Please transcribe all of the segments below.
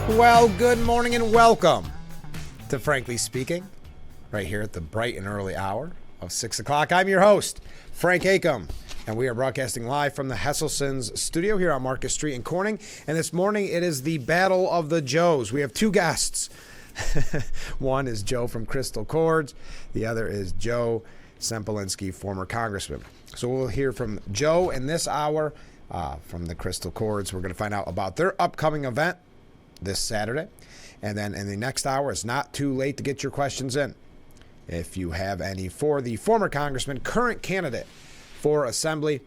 Well, good morning and welcome to Frankly Speaking, right here at the bright and early hour of 6 o'clock. I'm your host, Frank Acomb, and we are broadcasting live from the Hesselson's studio here on Marcus Street in Corning. And this morning, it is the Battle of the Joes. We have two guests. One is Joe from Chords. The other is Joe Sempolinski, former Congressman. So we'll hear from Joe in this hour from the Chords. We're going to find out about their upcoming event this Saturday. And then in the next hour, it's not too late to get your questions in. If you have any for the former Congressman, current candidate for Assembly,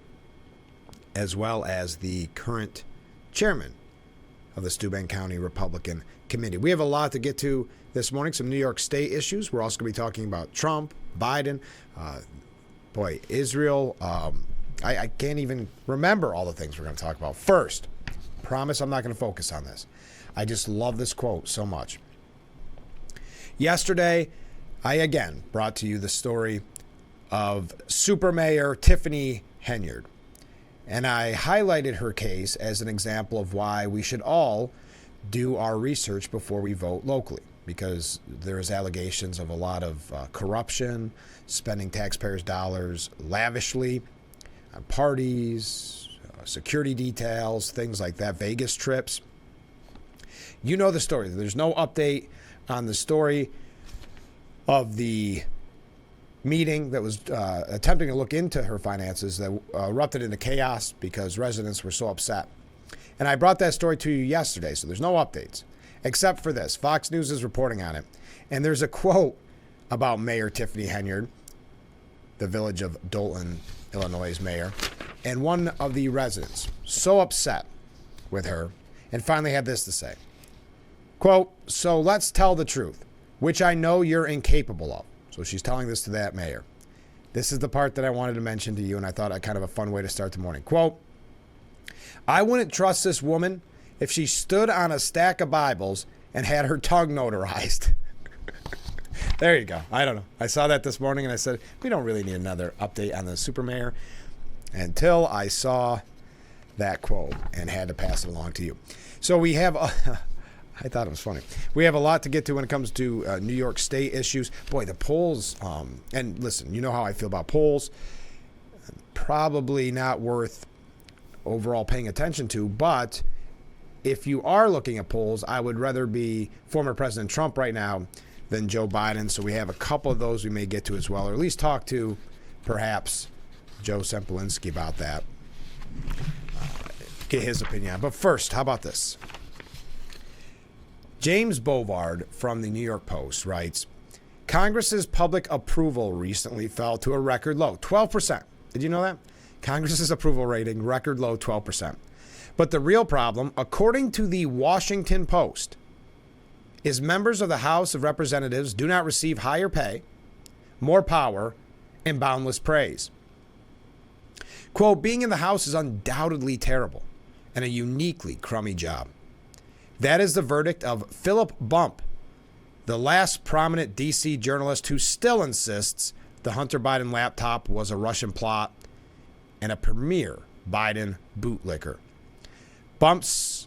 as well as the current chairman of the Steuben County Republican Committee. We have a lot to get to this morning, some New York State issues. We're also going to be talking about Trump, Biden, Israel. I can't even remember all the things we're going to talk about. First, promise I'm not going to focus on this. I just love this quote so much. Yesterday, I again brought to you the story of Super Mayor Tiffany Henyard, and I highlighted her case as an example of why we should all do our research before we vote locally, because there's allegations of a lot of corruption, spending taxpayers' dollars lavishly on parties, security details, things like that, Vegas trips. You know the story. There's no update on the story of the meeting that was attempting to look into her finances that erupted into chaos because residents were so upset. And I brought that story to you yesterday, so there's no updates, except for this. Fox News is reporting on it. And there's a quote about Mayor Tiffany Henyard, the village of Dolton, Illinois' mayor, and one of the residents so upset with her and finally had this to say. Quote, "So let's tell the truth, which I know you're incapable of." So she's telling this to that mayor. This is the part that I wanted to mention to you, and I thought kind of a fun way to start the morning. Quote, "I wouldn't trust this woman if she stood on a stack of Bibles and had her tongue notarized." There you go. I don't know. I saw that this morning, and I said, we don't really need another update on the super mayor until I saw that quote and had to pass it along to you. So we have I thought it was funny. We have a lot to get to when it comes to New York State issues. Boy, the polls, and listen, you know how I feel about polls. Probably not worth overall paying attention to, but if you are looking at polls, I would rather be former President Trump right now than Joe Biden. So we have a couple of those we may get to as well, or at least talk to perhaps Joe Sempolinski about that. Get his opinion. But first, how about this? James Bovard from the New York Post writes, Congress's public approval recently fell to a record low, 12%. Did you know that? Congress's approval rating, record low, 12%. But the real problem, according to the Washington Post, is members of the House of Representatives do not receive higher pay, more power, and boundless praise. Quote, being in the House is undoubtedly terrible and a uniquely crummy job. That is the verdict of Philip Bump, the last prominent D.C. journalist who still insists the Hunter Biden laptop was a Russian plot and a premier Biden bootlicker. Bump's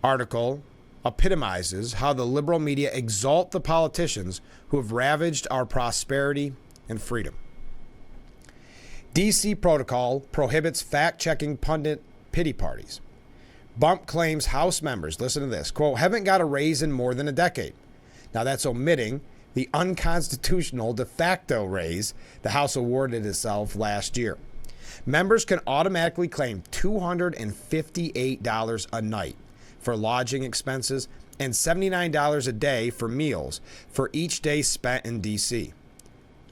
article epitomizes how the liberal media exalt the politicians who have ravaged our prosperity and freedom. D.C. protocol prohibits fact-checking pundit pity parties. Bump claims House members, listen to this, quote, haven't got a raise in more than a decade. Now that's omitting the unconstitutional de facto raise the House awarded itself last year. Members can automatically claim $258 a night for lodging expenses and $79 a day for meals for each day spent in D.C.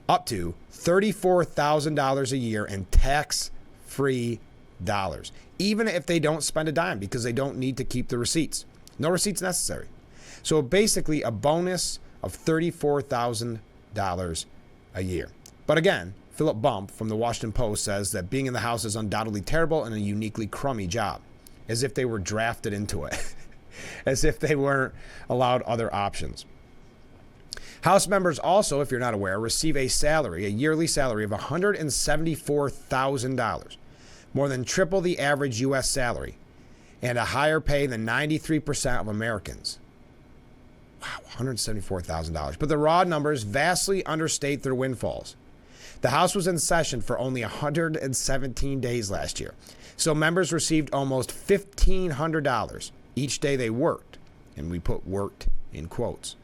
Up to $34,000 a year in tax-free dollars, even if they don't spend a dime because they don't need to keep the receipts. No receipts necessary. So basically a bonus of $34,000 a year. But again, Philip Bump from the Washington Post says that being in the House is undoubtedly terrible and a uniquely crummy job, as if they were drafted into it, as if they weren't allowed other options. House members also, if you're not aware, receive a yearly salary of $174,000, more than triple the average U.S. salary. and a higher pay than 93% of Americans. Wow, $174,000. But the raw numbers vastly understate their windfalls. The House was in session for only 117 days last year, so members received almost $1,500 each day they worked, and we put worked in quotes,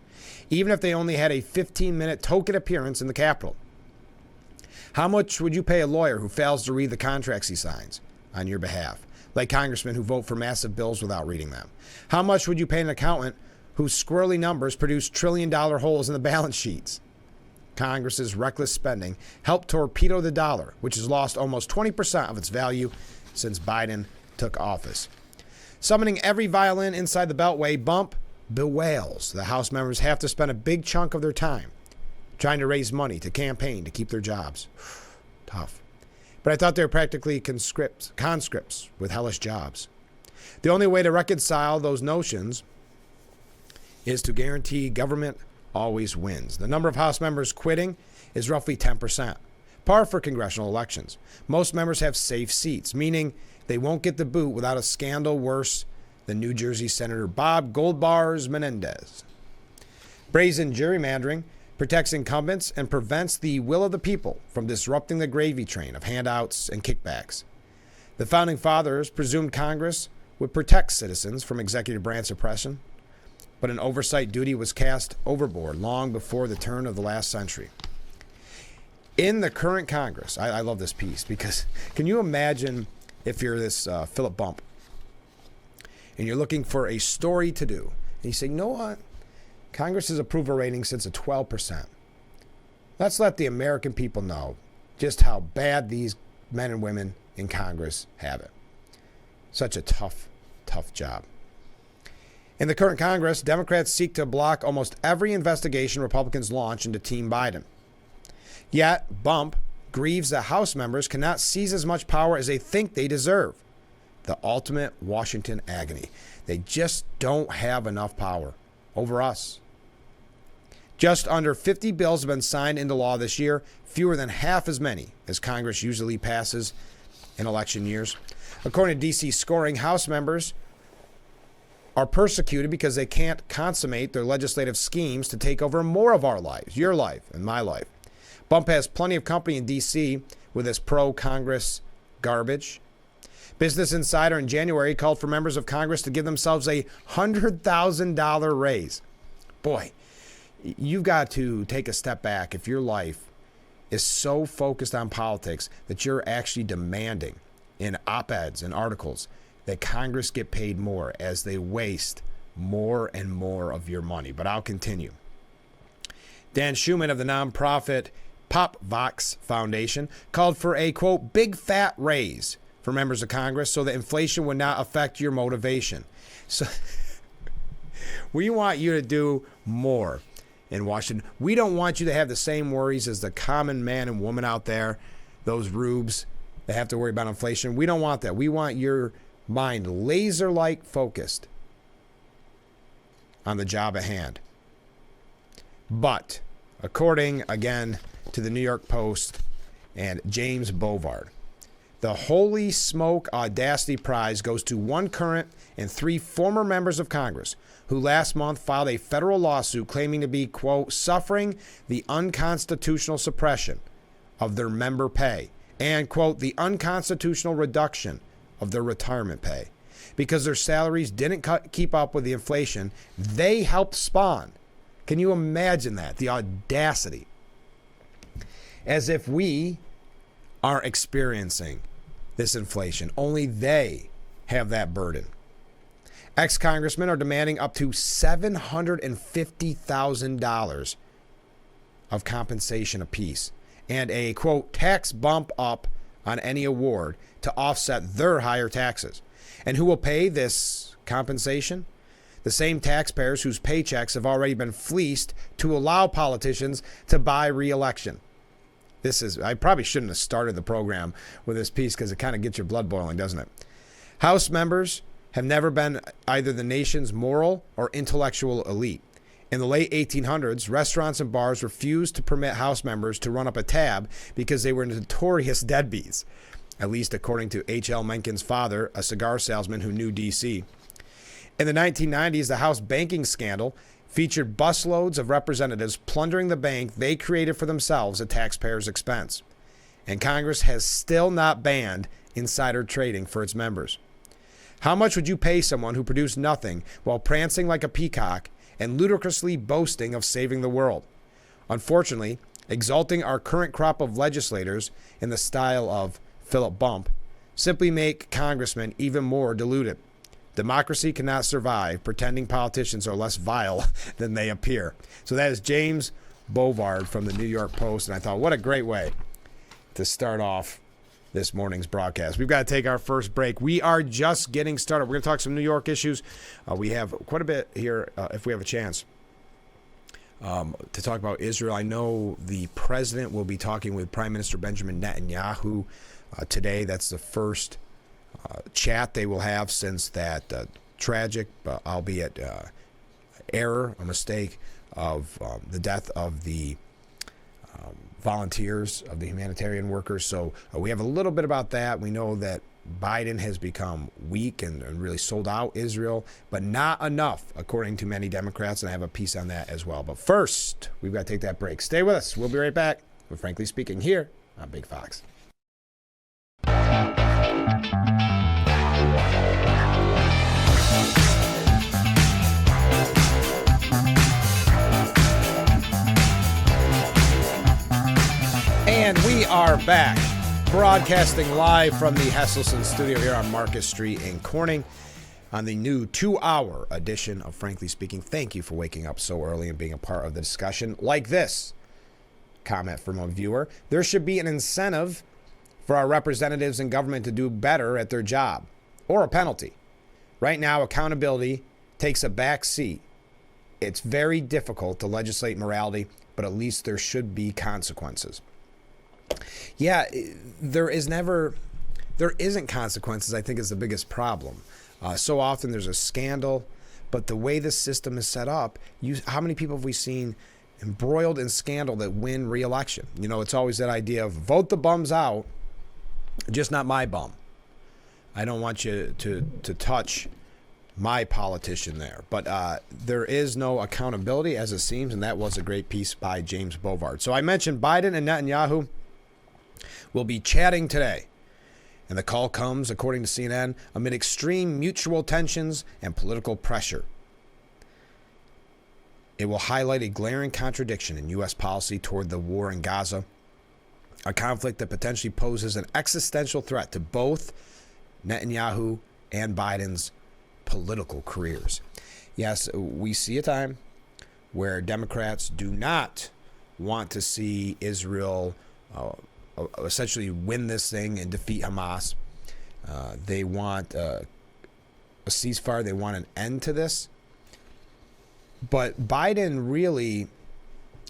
even if they only had a 15-minute token appearance in the Capitol. How much would you pay a lawyer who fails to read the contracts he signs on your behalf, like congressmen who vote for massive bills without reading them? How much would you pay an accountant whose squirrely numbers produce trillion-dollar holes in the balance sheets? Congress's reckless spending helped torpedo the dollar, which has lost almost 20% of its value since Biden took office. Summoning every violin inside the Beltway, Bump bewails the House members have to spend a big chunk of their time trying to raise money to campaign to keep their jobs. Tough. But I thought they were practically conscripts with hellish jobs. The only way to reconcile those notions is to guarantee government always wins. The number of House members quitting is roughly 10%, par for congressional elections. Most members have safe seats, meaning they won't get the boot without a scandal worse than New Jersey Senator Bob Goldbars Menendez. Brazen gerrymandering protects incumbents and prevents the will of the people from disrupting the gravy train of handouts and kickbacks. The Founding Fathers presumed Congress would protect citizens from executive branch oppression, but an oversight duty was cast overboard long before the turn of the last century. In the current Congress, I love this piece because can you imagine if you're this Philip Bump and you're looking for a story to do, and you say, you know what? Congress's approval rating sits at 12%. Let's let the American people know just how bad these men and women in Congress have it. Such a tough, tough job. In the current Congress, Democrats seek to block almost every investigation Republicans launch into Team Biden. Yet, Bump grieves that House members cannot seize as much power as they think they deserve. The ultimate Washington agony. They just don't have enough power over us. Just under 50 bills have been signed into law this year, fewer than half as many as Congress usually passes in election years. According to D.C. scoring, House members are persecuted because they can't consummate their legislative schemes to take over more of our lives, your life and my life. Bump has plenty of company in D.C. with this pro-Congress garbage. Business Insider in January called for members of Congress to give themselves a $100,000 raise. Boy, you've got to take a step back if your life is so focused on politics that you're actually demanding in op-eds and articles that Congress get paid more as they waste more and more of your money. But I'll continue. Dan Schumann of the nonprofit Pop Vox Foundation called for a, quote, big fat raise for members of Congress so that inflation would not affect your motivation. So we want you to do more in Washington. We don't want you to have the same worries as the common man and woman out there, those rubes that have to worry about inflation. We don't want that. We want your mind laser-like focused on the job at hand. But according, again, to the New York Post and James Bovard, the Holy Smoke Audacity Prize goes to one current and 3 former members of Congress who last month filed a federal lawsuit claiming to be, quote, suffering the unconstitutional suppression of their member pay and, quote, the unconstitutional reduction of their retirement pay because their salaries didn't keep up with the inflation they helped spawn. Can you imagine that? The audacity. As if we are experiencing this inflation. Only they have that burden. Ex-congressmen are demanding up to $750,000 of compensation apiece and a, quote, tax bump up on any award to offset their higher taxes. And who will pay this compensation? The same taxpayers whose paychecks have already been fleeced to allow politicians to buy re-election. I probably shouldn't have started the program with this piece because it kind of gets your blood boiling, doesn't it? House members have never been either the nation's moral or intellectual elite. In the late 1800s, restaurants and bars refused to permit House members to run up a tab because they were notorious deadbeats. at least according to H.L. Mencken's father, a cigar salesman who knew D.C. In the 1990s, the House banking scandal featured busloads of representatives plundering the bank they created for themselves at taxpayers' expense. And Congress has still not banned insider trading for its members. How much would you pay someone who produced nothing while prancing like a peacock and ludicrously boasting of saving the world? Unfortunately, exalting our current crop of legislators in the style of Philip Bump simply make congressmen even more deluded. Democracy cannot survive pretending politicians are less vile than they appear. So that is James Bovard from the New York Post, and I thought, what a great way to start off this morning's broadcast. We've got to take our first break. We are just getting started. We're going to talk some New York issues. We have quite a bit here, if we have a chance, to talk about Israel. I know the president will be talking with Prime Minister Benjamin Netanyahu today. That's the first chat they will have since that tragic, albeit error, a mistake of the death of the volunteers, of the humanitarian workers. So we have a little bit about that. We know that Biden has become weak and really sold out Israel, but not enough, according to many Democrats, and I have a piece on that as well. But first, we've got to take that break. Stay with us. We'll be right back with Frankly Speaking here on Big Fox. And we are back, broadcasting live from the Hesselson studio here on Marcus Street in Corning on the new 2-hour edition of Frankly Speaking. Thank you for waking up so early and being a part of the discussion. Like this comment from a viewer: there should be an incentive for our representatives in government to do better at their job, or a penalty. Right now, accountability takes a back seat. It's very difficult to legislate morality, but at least there should be consequences. Yeah, there isn't consequences, I think, is the biggest problem. So often there's a scandal, but the way this system is set up, how many people have we seen embroiled in scandal that win re-election? You know, it's always that idea of vote the bums out, just not my bum. I don't want you to touch my politician there. But there is no accountability, as it seems, and that was a great piece by James Bovard. So I mentioned Biden and Netanyahu will be chatting today. And the call comes, according to CNN, amid extreme mutual tensions and political pressure. It will highlight a glaring contradiction in U.S. policy toward the war in Gaza, a conflict that potentially poses an existential threat to both Netanyahu and Biden's political careers. Yes, we see a time where Democrats do not want to see Israel essentially win this thing and defeat Hamas. They want a ceasefire. They want an end to this. But Biden really,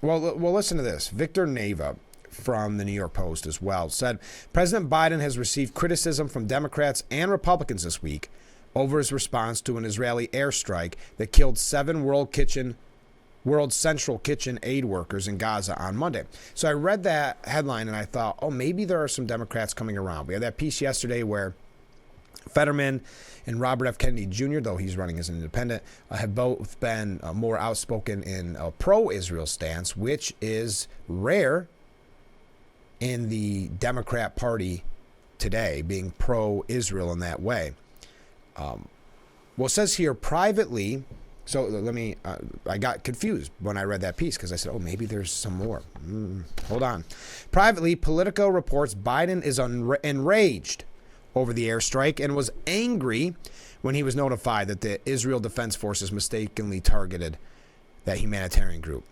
well, listen to this. Victor Neva from the New York Post as well said, President Biden has received criticism from Democrats and Republicans this week over his response to an Israeli airstrike that killed 7 World Central Kitchen aid workers in Gaza on Monday. So I read that headline and I thought, oh, maybe there are some Democrats coming around. We had that piece yesterday where Fetterman and Robert F. Kennedy Jr., though he's running as an independent, have both been more outspoken in a pro-Israel stance, which is rare in the Democrat Party today, being pro-Israel in that way. Well, it says here privately. So let me, I got confused when I read that piece because I said, oh, maybe there's some more. Hold on. Privately, Politico reports Biden is enraged over the airstrike and was angry when he was notified that the Israel Defense Forces mistakenly targeted that humanitarian group.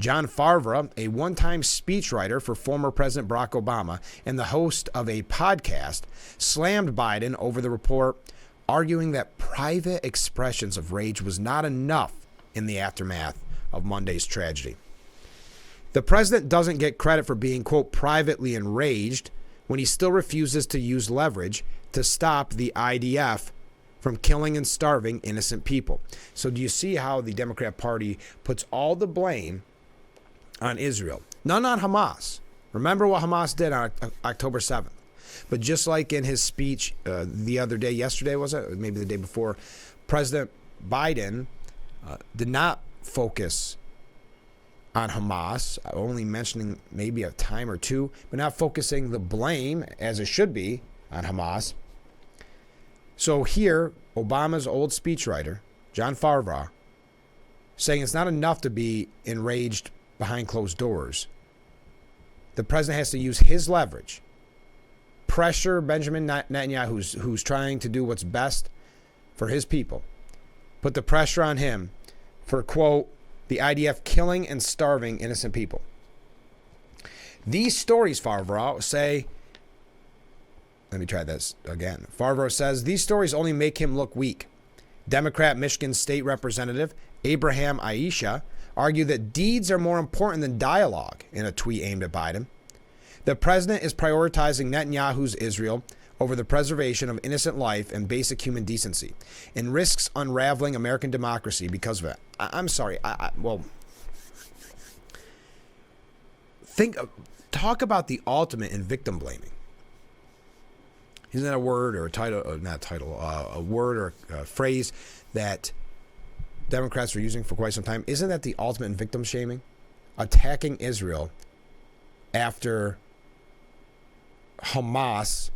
John Favreau, a one-time speechwriter for former President Barack Obama and the host of a podcast, slammed Biden over the report, arguing that private expressions of rage was not enough in the aftermath of Monday's tragedy. The president doesn't get credit for being, quote, privately enraged when he still refuses to use leverage to stop the IDF from killing and starving innocent people. So do you see how the Democrat Party puts all the blame on Israel? None on Hamas. Remember what Hamas did on October 7th. But just like in his speech the other day, yesterday was it? Maybe the day before, President Biden did not focus on Hamas, only mentioning maybe a time or two, but not focusing the blame, as it should be, on Hamas. So here, Obama's old speechwriter, John Favreau, saying it's not enough to be enraged behind closed doors. The president has to use his leverage, pressure Benjamin Netanyahu, who's trying to do what's best for his people, put the pressure on him for, quote, the IDF killing and starving innocent people. These stories, Favreau, say, let me try this again. Favreau says, these stories only make him look weak. Democrat Michigan State Representative Abraham Aisha argued that deeds are more important than dialogue in a tweet aimed at Biden. The president is prioritizing Netanyahu's Israel over the preservation of innocent life and basic human decency, and risks unraveling American democracy because of it. I'm sorry. Talk about the ultimate in victim blaming. Isn't that a word or a title? A word or a phrase that Democrats are using for quite some time? Isn't that the ultimate in victim shaming? Attacking Israel after Hamas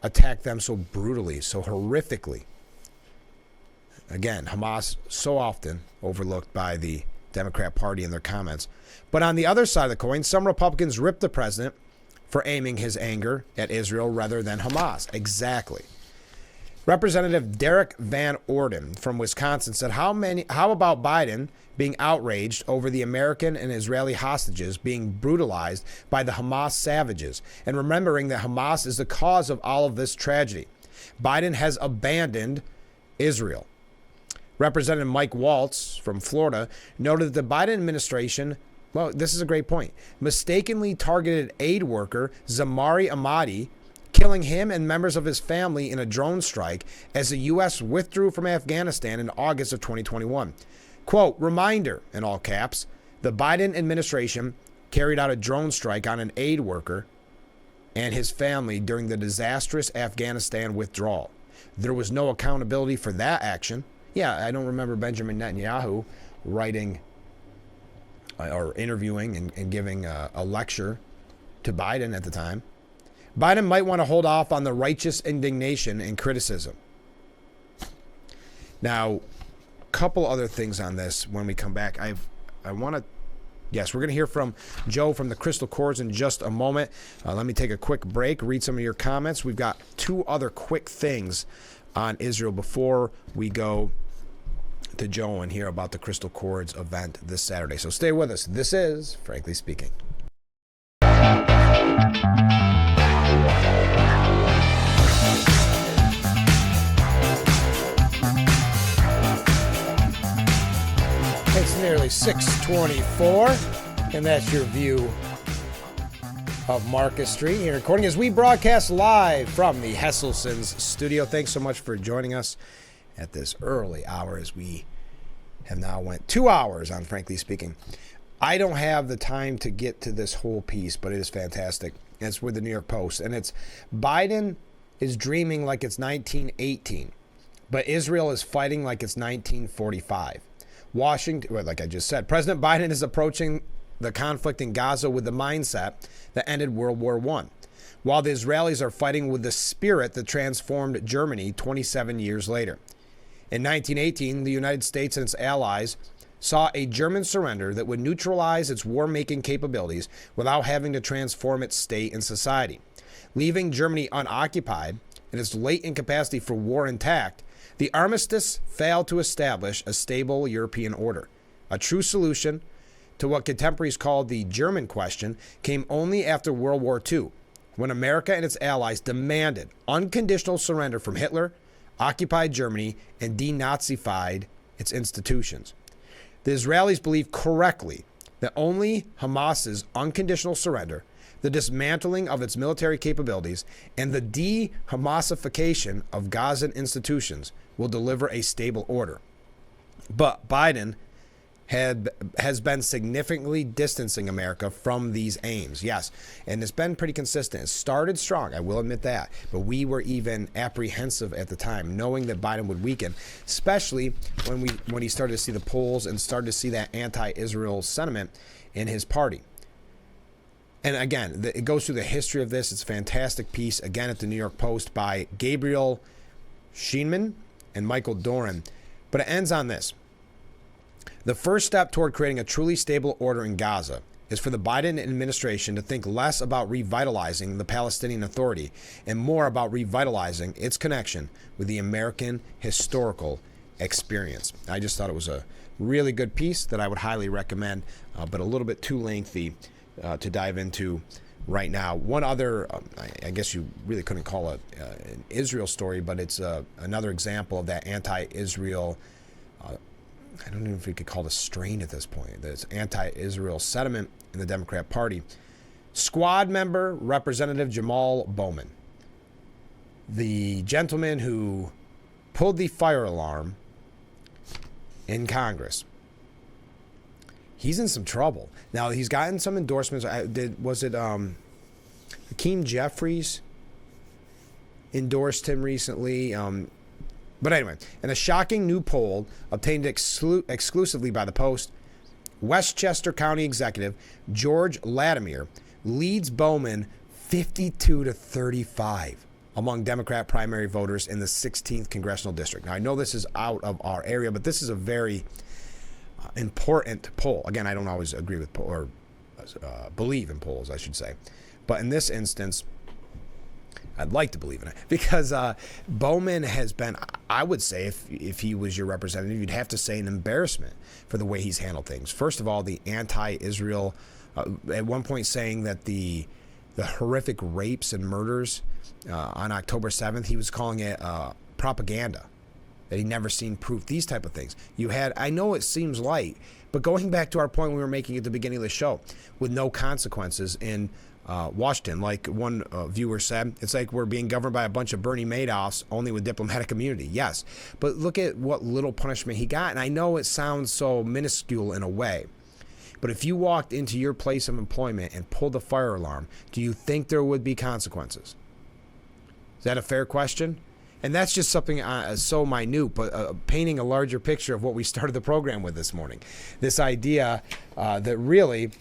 attacked them so brutally, so horrifically. Again, Hamas so often overlooked by the Democrat Party in their comments. But on the other side of the coin, some Republicans ripped the president for aiming his anger at Israel rather than Hamas. Exactly. Representative Derek Van Orden from Wisconsin said, how about Biden being outraged over the American and Israeli hostages being brutalized by the Hamas savages, and remembering that Hamas is the cause of all of this tragedy? Biden has abandoned Israel. Representative Mike Waltz from Florida noted that the Biden administration, well, this is a great point, mistakenly targeted aid worker Zamari Ahmadi, killing him and members of his family in a drone strike as the U.S. withdrew from Afghanistan in August of 2021. Quote, reminder, in all caps, the Biden administration carried out a drone strike on an aid worker and his family during the disastrous Afghanistan withdrawal. There was no accountability for that action. Yeah, I don't remember Benjamin Netanyahu writing or interviewing and giving a lecture to Biden at the time. Biden might want to hold off on the righteous indignation and criticism. Now, a couple other things on this when we come back. We're going to hear from Joe from the Crystal Chords in just a moment. Let me take a quick break, read some of your comments. We've got two other quick things on Israel before we go to Joe and hear about the Crystal Chords event this Saturday. So stay with us. This is Frankly Speaking. It's nearly 6:24, and that's your view of Marcus Street here recording as we broadcast live from the Hesselson's studio. Thanks so much for joining us at this early hour as we have now went 2 hours on Frankly Speaking. I don't have the time to get to this whole piece, but it is fantastic. It's with the New York Post, and it's Biden is dreaming like it's 1918, but Israel is fighting like it's 1945. Washington, well, like I just said, President Biden is approaching the conflict in Gaza with the mindset that ended World War I, while the Israelis are fighting with the spirit that transformed Germany 27 years later. In 1918, the United States and its allies saw a German surrender that would neutralize its war-making capabilities without having to transform its state and society. Leaving Germany unoccupied and its latent capacity for war intact, the armistice failed to establish a stable European order. A true solution to what contemporaries called the German question came only after World War II, when America and its allies demanded unconditional surrender from Hitler, occupied Germany, and denazified its institutions. The Israelis believed correctly that only Hamas's unconditional surrender, the dismantling of its military capabilities, and the de-Hamasification of Gazan institutions will deliver a stable order. But Biden has been significantly distancing America from these aims. Yes, and it's been pretty consistent. It started strong, I will admit that, but we were even apprehensive at the time, knowing that Biden would weaken, especially when he started to see the polls and started to see that anti-Israel sentiment in his party. And again, it goes through the history of this. It's a fantastic piece, again, at the New York Post by Gabriel Scheinman and Michael Doran. But it ends on this. The first step toward creating a truly stable order in Gaza is for the Biden administration to think less about revitalizing the Palestinian Authority and more about revitalizing its connection with the American historical experience. I just thought it was a really good piece that I would highly recommend, but a little bit too lengthy to dive into right now. One other, I guess you really couldn't call it an Israel story, but it's another example of that anti-Israel, I don't know if we could call it a strain at this point. There's anti-Israel sentiment in the Democrat Party. Squad member Representative Jamal Bowman, the gentleman who pulled the fire alarm in Congress, he's in some trouble. Now, he's gotten some endorsements. Was it Hakeem Jeffries endorsed him recently? But anyway, in a shocking new poll obtained exclusively by the Post, Westchester County Executive George Latimer leads Bowman 52-35 among Democrat primary voters in the 16th Congressional District. Now, I know this is out of our area, but this is a very important poll. Again, I don't always agree with or believe in polls, I should say. But in this instance, I'd like to believe in it because Bowman has been, I would say, if he was your representative, you'd have to say an embarrassment for the way he's handled things. First of all, the anti-Israel, at one point saying that the horrific rapes and murders on October 7th, he was calling it propaganda, that he'd never seen proof, these type of things. You had, I know it seems light, but going back to our point we were making at the beginning of the show, with no consequences in Washington, like one viewer said, it's like we're being governed by a bunch of Bernie Madoffs, only with diplomatic immunity. Yes, but look at what little punishment he got. And I know it sounds so minuscule in a way, but if you walked into your place of employment and pulled the fire alarm, do you think there would be consequences? Is that a fair question? And that's just something so minute, but painting a larger picture of what we started the program with this morning. This idea that really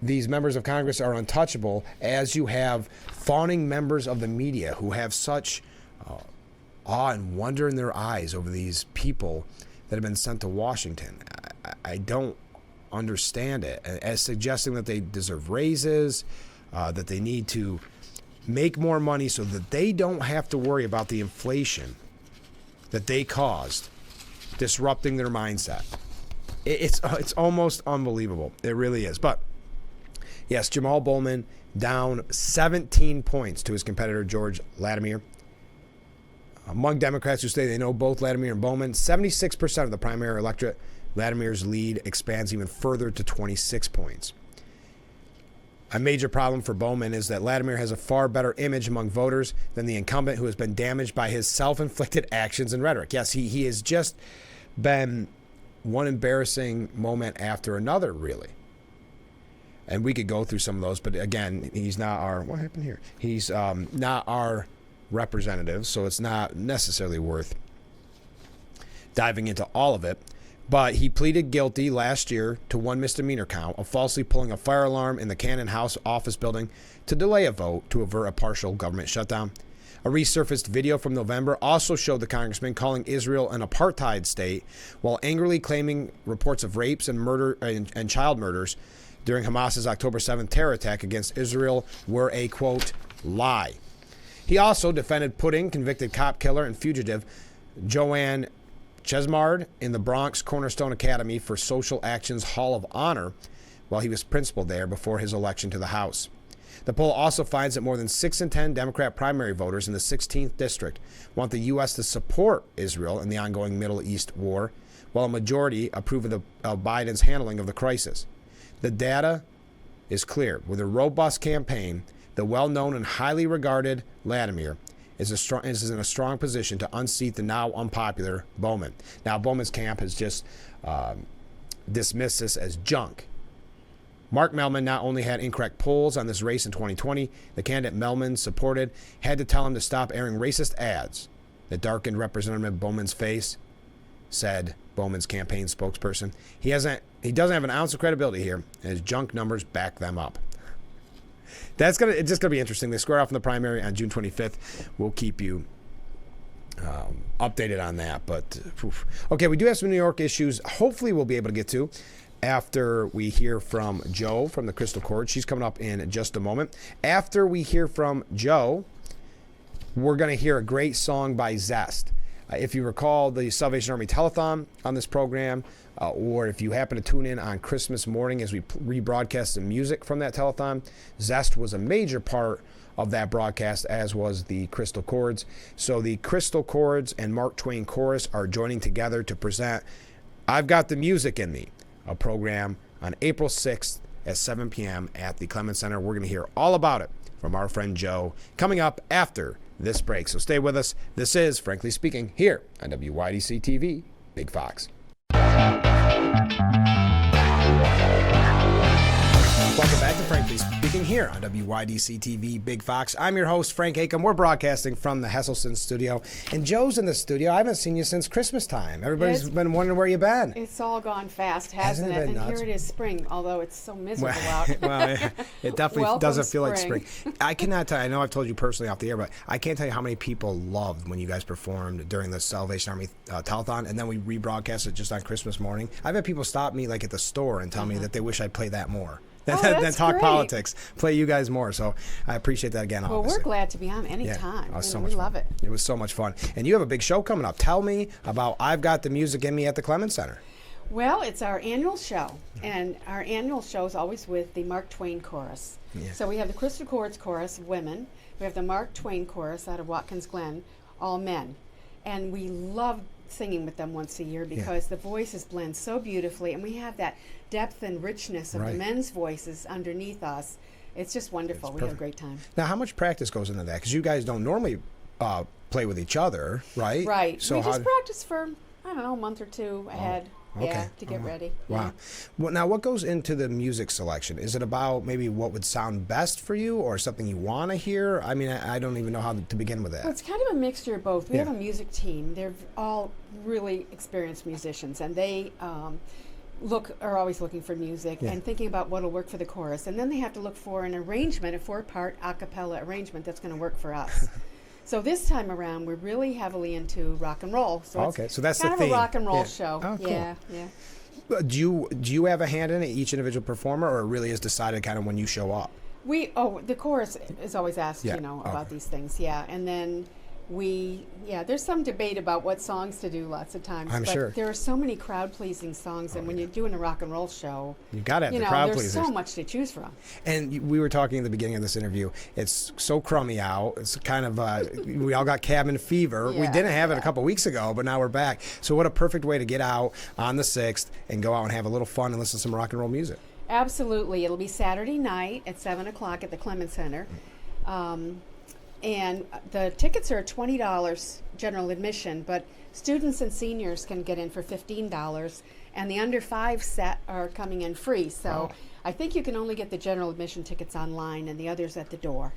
these members of Congress are untouchable, as you have fawning members of the media who have such awe and wonder in their eyes over these people that have been sent to Washington. I don't understand it, as suggesting that they deserve raises, that they need to make more money so that they don't have to worry about the inflation that they caused, disrupting their mindset. It's almost unbelievable. It really is. But yes, Jamal Bowman down 17 points to his competitor, George Latimer. Among Democrats who say they know both Latimer and Bowman, 76% of the primary electorate, Latimer's lead expands even further to 26 points. A major problem for Bowman is that Latimer has a far better image among voters than the incumbent, who has been damaged by his self-inflicted actions and rhetoric. Yes, he has just been one embarrassing moment after another, really. And we could go through some of those, but again, he's not our, what happened here? He's not our representative, so it's not necessarily worth diving into all of it. But he pleaded guilty last year to one misdemeanor count of falsely pulling a fire alarm in the Cannon House office building to delay a vote to avert a partial government shutdown. A resurfaced video from November also showed the congressman calling Israel an apartheid state while angrily claiming reports of rapes and murder and child murders during Hamas's October 7th terror attack against Israel were a, quote, lie. He also defended putting convicted cop killer and fugitive Joanne Chesmard in the Bronx Cornerstone Academy for Social Action's Hall of Honor while he was principal there before his election to the House. The poll also finds that more than 6 in 10 Democrat primary voters in the 16th district want the U.S. to support Israel in the ongoing Middle East war, while a majority approve of Biden's handling of the crisis. The data is clear. With a robust campaign, the well-known and highly regarded Latimer is in a strong position to unseat the now unpopular Bowman. Now, Bowman's camp has just dismissed this as junk. Mark Mellman not only had incorrect polls on this race in 2020, the candidate Mellman supported had to tell him to stop airing racist ads that darkened Representative Bowman's face, said Bowman's campaign spokesperson. He doesn't have an ounce of credibility here, and his junk numbers back them up. It's just gonna be interesting. They square off in the primary on June 25th. We'll keep you updated on that. But okay, we do have some New York issues. Hopefully, we'll be able to get to after we hear from Joe from the Crystal Chords. She's coming up in just a moment. After we hear from Joe, we're going to hear a great song by Zest. If you recall the Salvation Army telethon on this program, or if you happen to tune in on Christmas morning as we rebroadcast the music from that telethon, Zest was a major part of that broadcast, as was the Crystal Chords. So the Crystal Chords and Mark Twain Chorus are joining together to present I've Got the Music in Me, a program on April 6th at 7 p.m. at the Clemens Center. We're going to hear all about it from our friend Joe coming up after this break. So stay with us. This is Frankly Speaking here on WYDC TV, Big Fox. Welcome back to Frankly Speaking here on WYDC TV, Big Fox. I'm your host, Frank Acomb. We're broadcasting from the Hesselson studio, and Joe's in the studio. I haven't seen you since Christmas time. Everybody's been wondering where you've been. It's all gone fast, hasn't it? And here it is spring, although it's so miserable out. Well, it definitely doesn't feel like spring. I cannot tell you, I know I've told you personally off the air, but I can't tell you how many people loved when you guys performed during the Salvation Army telethon, and then we rebroadcast it just on Christmas morning. I've had people stop me like at the store and tell me that they wish I'd play that more. Than talk great. Politics, play you guys more. So I appreciate that again. Well, we're glad to be on anytime. Yeah, we love it. It was so much fun. And you have a big show coming up. Tell me about I've Got the Music in Me at the Clemens Center. Well, it's our annual show, and our annual show is always with the Mark Twain Chorus. Yeah. So we have the Crystal Chords Chorus, women. We have the Mark Twain Chorus out of Watkins Glen, all men. And we love singing with them once a year because the voices blend so beautifully, and we have that depth and richness of the men's voices underneath us. It's just wonderful. We have a great time. Now, how much practice goes into that? Because you guys don't normally play with each other, right? Right. So we just practice for, I don't know, a month or two ahead. Okay. Yeah, to get ready. Wow. Yeah. Well, now, what goes into the music selection? Is it about maybe what would sound best for you or something you want to hear? I mean, I don't even know how to begin with that. Well, it's kind of a mixture of both. We have a music team. They're all really experienced musicians, and they are always looking for music and thinking about what will work for the chorus. And then they have to look for an arrangement, a 4-part a cappella arrangement that's going to work for us. So this time around, we're really heavily into rock and roll. So so that's kind the of theme. A rock and roll show. Oh, cool. Yeah. Do you have a hand in it, each individual performer, or it really is decided kind of when you show up? The chorus is always asked, about these things. Yeah, and then there's some debate about what songs to do lots of times. I'm sure. There are so many crowd-pleasing songs, and when you're doing a rock and roll show, you got to have the crowd pleasers. There's so much to choose from. And we were talking at the beginning of this interview. It's so crummy out. It's kind of we all got cabin fever. We didn't have it a couple weeks ago, but now we're back. So what a perfect way to get out on the 6th and go out and have a little fun and listen to some rock and roll music. Absolutely. It'll be Saturday night at 7 o'clock at the Clemens Center. And the tickets are $20 general admission, but students and seniors can get in for $15, and the under 5 set are coming in free. So I think you can only get the general admission tickets online and the others at the door.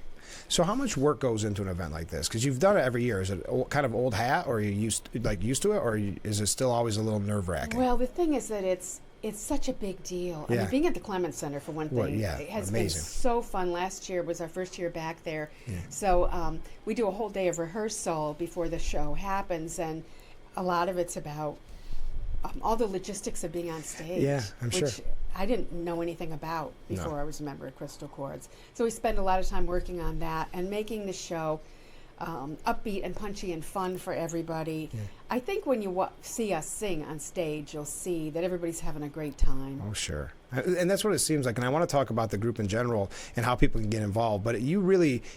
So how much work goes into an event like this? Because you've done it every year. Is it kind of old hat, or are you used to it, or is it still always a little nerve-wracking? Well, the thing is that it's such a big deal. I mean, being at the Clemens Center, for one thing, it has been so fun. Last year was our first year back there. Yeah. So we do a whole day of rehearsal before the show happens, and a lot of it's about all the logistics of being on stage. Yeah, I'm sure. Which I didn't know anything about before I was a member of Crystal Chords. So we spend a lot of time working on that and making the show upbeat and punchy and fun for everybody. Yeah. I think when you see us sing on stage, you'll see that everybody's having a great time. Oh, sure. And that's what it seems like. And I want to talk about the group in general and how people can get involved. But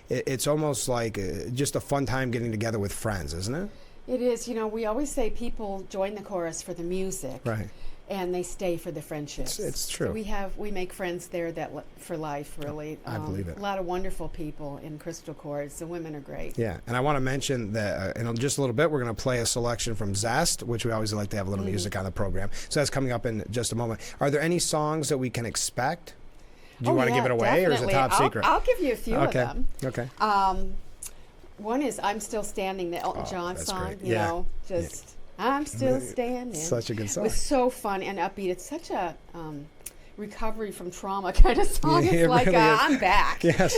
it's almost like just a fun time getting together with friends, isn't it? It is. We always say people join the chorus for the music. Right. And they stay for the friendships. It's true. So we make friends there for life, really. I believe it. A lot of wonderful people in Crystal Chords. The women are great. Yeah, and I want to mention that in just a little bit, we're going to play a selection from Zest, which we always like to have a little music on the program. So that's coming up in just a moment. Are there any songs that we can expect? Do you want to give it away, definitely. or is it top secret? I'll give you a few of them. Okay. One is "I'm Still Standing," the Elton John song. Great. I'm still standing. Such a good song. It was so fun and upbeat. It's such a recovery from trauma kind of song. It's like really I'm back. Yes.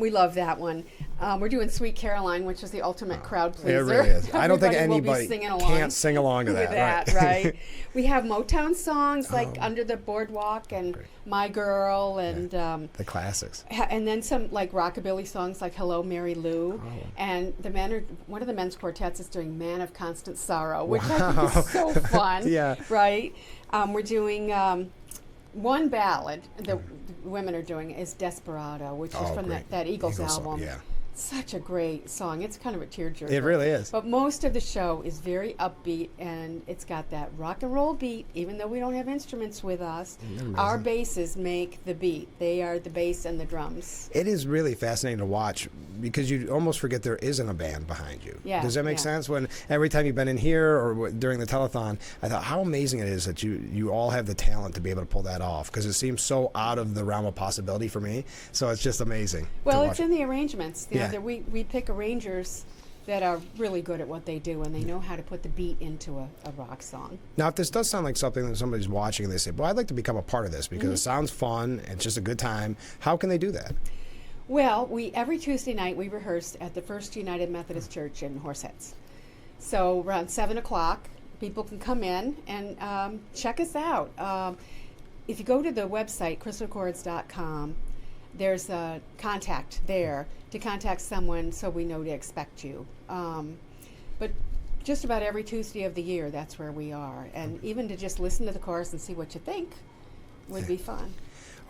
We love that one. We're doing "Sweet Caroline," which is the ultimate crowd pleaser. It really is. I don't think Everybody anybody can't sing along to that. Right? We have Motown songs like "Under the Boardwalk" and "My Girl" and the classics. And then some like rockabilly songs like "Hello, Mary Lou." And one of the men's quartets is doing "Man of Constant Sorrow," which I think is so fun. Yeah. Right. We're doing one ballad the women are doing is "Desperado," which is from that Eagles album. Yeah. Such a great song. It's kind of a tearjerker. It really is. But most of the show is very upbeat, and it's got that rock and roll beat. Even though we don't have instruments with us, our basses make the beat. They are the bass and the drums. It is really fascinating to watch because you almost forget there isn't a band behind you. Yeah, Does that make sense? When every time you've been in here or during the telethon, I thought how amazing it is that you all have the talent to be able to pull that off, because it seems so out of the realm of possibility for me. So it's just amazing. Well, it's in the arrangements. Yeah. We pick arrangers that are really good at what they do, and they know how to put the beat into a rock song. Now, if this does sound like something that somebody's watching and they say, well, I'd like to become a part of this because it sounds fun, it's just a good time, how can they do that? Well, every Tuesday night we rehearse at the First United Methodist Church in Horseheads. So around 7 o'clock, people can come in and check us out. If you go to the website, crystalchords.com, there's a contact there to contact someone so we know to expect you. But just about every Tuesday of the year, that's where we are. And even to just listen to the chorus and see what you think would be fun.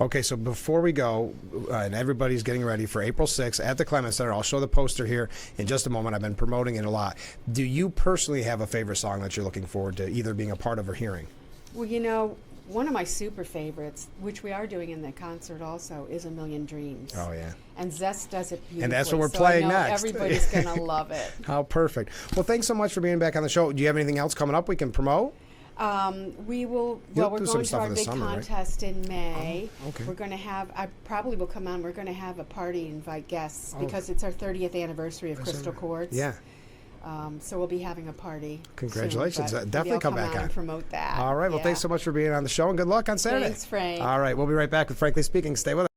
Okay, so before we go, and everybody's getting ready for April 6th at the Clements Center, I'll show the poster here in just a moment. I've been promoting it a lot. Do you personally have a favorite song that you're looking forward to either being a part of or hearing? Well, one of my super favorites, which we are doing in the concert also, is "A Million Dreams." Oh, yeah. And Zest does it beautifully. And that's what we're playing I know next. Everybody's going to love it. How perfect. Well, thanks so much for being back on the show. Do you have anything else coming up we can promote? We will. You'll We're do going some to stuff our in the big summer, right? contest in May. Oh, okay. We're going to have. I probably will come on. We're going to have a party, invite guests because it's our 30th anniversary of Crystal Chords. Yeah. So we'll be having a party. Congratulations. Soon, Definitely I'll come back on and promote that. All right. Well, thanks so much for being on the show, and good luck on Saturday. Thanks, Frank. All right. We'll be right back with Frankly Speaking. Stay with us.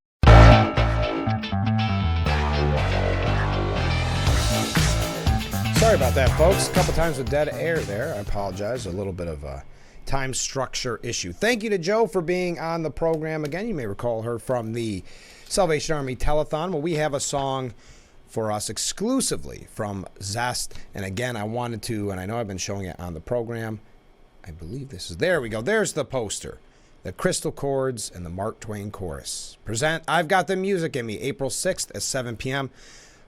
Sorry about that, folks. A couple times with dead air there. I apologize. A little bit of a time structure issue. Thank you to Jo for being on the program again. You may recall her from the Salvation Army Telethon. Well, we have a song for us exclusively from Zest. And again, I wanted to, and I know I've been showing it on the program. I believe this is, there we go. There's the poster. The Crystal Chords and the Mark Twain Chorus present I've Got the Music in Me, April 6th at 7 p.m.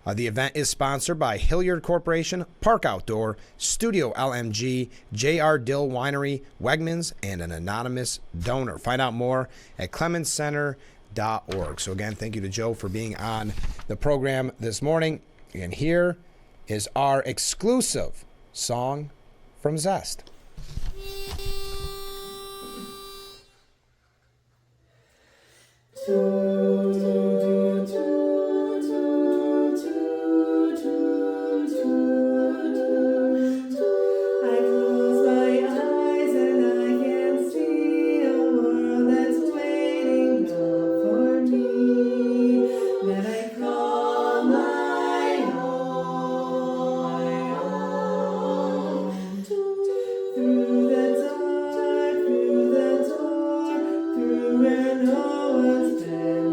The event is sponsored by Hilliard Corporation, Park Outdoor, Studio LMG, J.R. Dill Winery, Wegmans, and an anonymous donor. Find out more at clemenscenter.org. So again, thank you to Jo for being on the program this morning. And here is our exclusive song from Zest. Through the door, through where no one's been.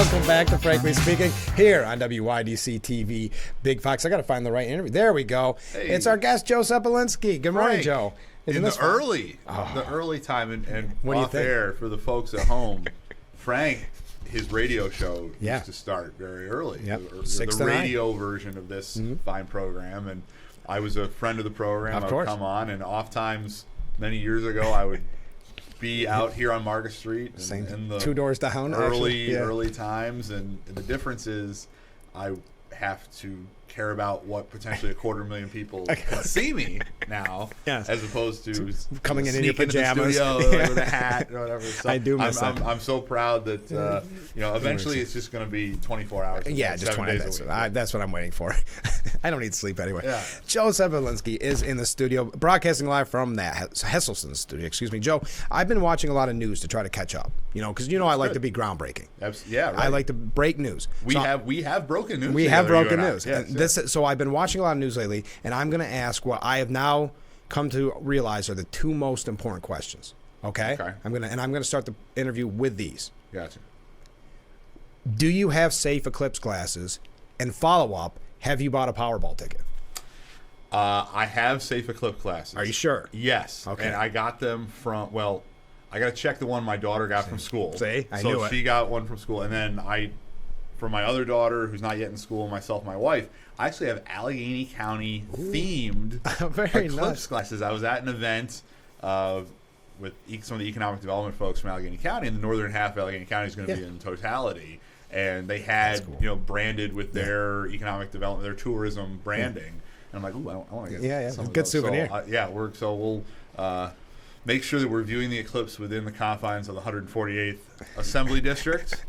Welcome back to Frankly Speaking here on WYDC TV Big Fox. I got to find the right interview. There we go. Hey. It's our guest, Joe Sempolinski. Good morning, Frank, Joe. In the early time and What do you off think? air for the folks at home, Frank, his radio show used to start very early. Yep. The 6 to 9. radio version of this fine program, and I was a friend of the program. Of I course. would come on, and oft times, many years ago, I would be out here on Market Street in the 2 doors down. early times, and the difference is I have to care about what potentially 250,000 people can see me now, Yes. as opposed to Coming in your sneak into the pajamas. studio with a hat or whatever. So I do miss that. I'm so proud that eventually it's just going to be 24 hours. Yeah, just 7 20 days minutes. a week. That's what I'm waiting for. I don't need sleep anyway. Yeah. Joe Sempolinski is in the studio, broadcasting live from the Hesselson studio. Excuse me, Joe. I've been watching a lot of news to try to catch up. Because I like to be groundbreaking. Yeah, right. I like to break news. We have broken news. We have together, broken you and I. news. Yes, And so I've been watching a lot of news lately, and I'm going to ask what I have now come to realize are the 2 most important questions. Okay. I'm gonna start the interview with these. Gotcha. Do you have safe eclipse glasses? And follow up, have you bought a Powerball ticket? I have safe eclipse glasses. Are you sure? Yes. Okay. And I got them from, I got to check the one my daughter got from school. See? I so knew it. she got one from school. And then for my other daughter, who's not yet in school, myself, my wife, I actually have Allegheny County themed Very eclipse nice. glasses. I was at an event with some of the economic development folks from Allegheny County, and the northern half of Allegheny County is going to be in totality. And they had, cool. branded with their economic development, their tourism branding. And I'm like, ooh, I want to get some of Good those. souvenir. So, we'll make sure that we're viewing the eclipse within the confines of the 148th Assembly District.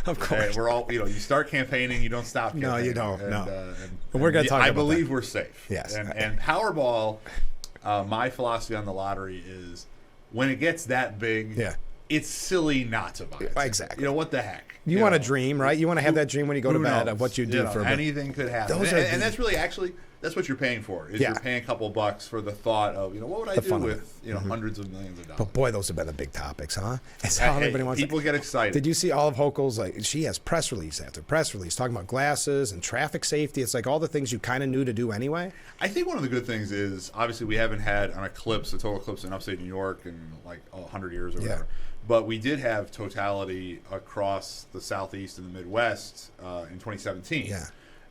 Of course. And we're all, you start campaigning, you don't stop campaigning. No, you don't. And, No. and We're going to talk I about believe that. we're safe. Yes. And Powerball, my philosophy on the lottery is when it gets that big, it's silly not to buy it. Exactly. What the heck? You want to dream, right? You want to have that dream when you go to bed of what you do for a bit. Anything could happen. And that's really that's what you're paying for. You're paying a couple bucks for the thought of, what would I do with hundreds of millions of dollars. But boy, those have been the big topics, huh? It's how everybody wants. People get excited. Did you see Olive Hochul's, she has press release after press release talking about glasses and traffic safety. It's like all the things you kind of knew to do anyway. I think one of the good things is obviously we haven't had a total eclipse in upstate New York in 100 years or whatever. But we did have totality across the Southeast and the Midwest in 2017. Yeah.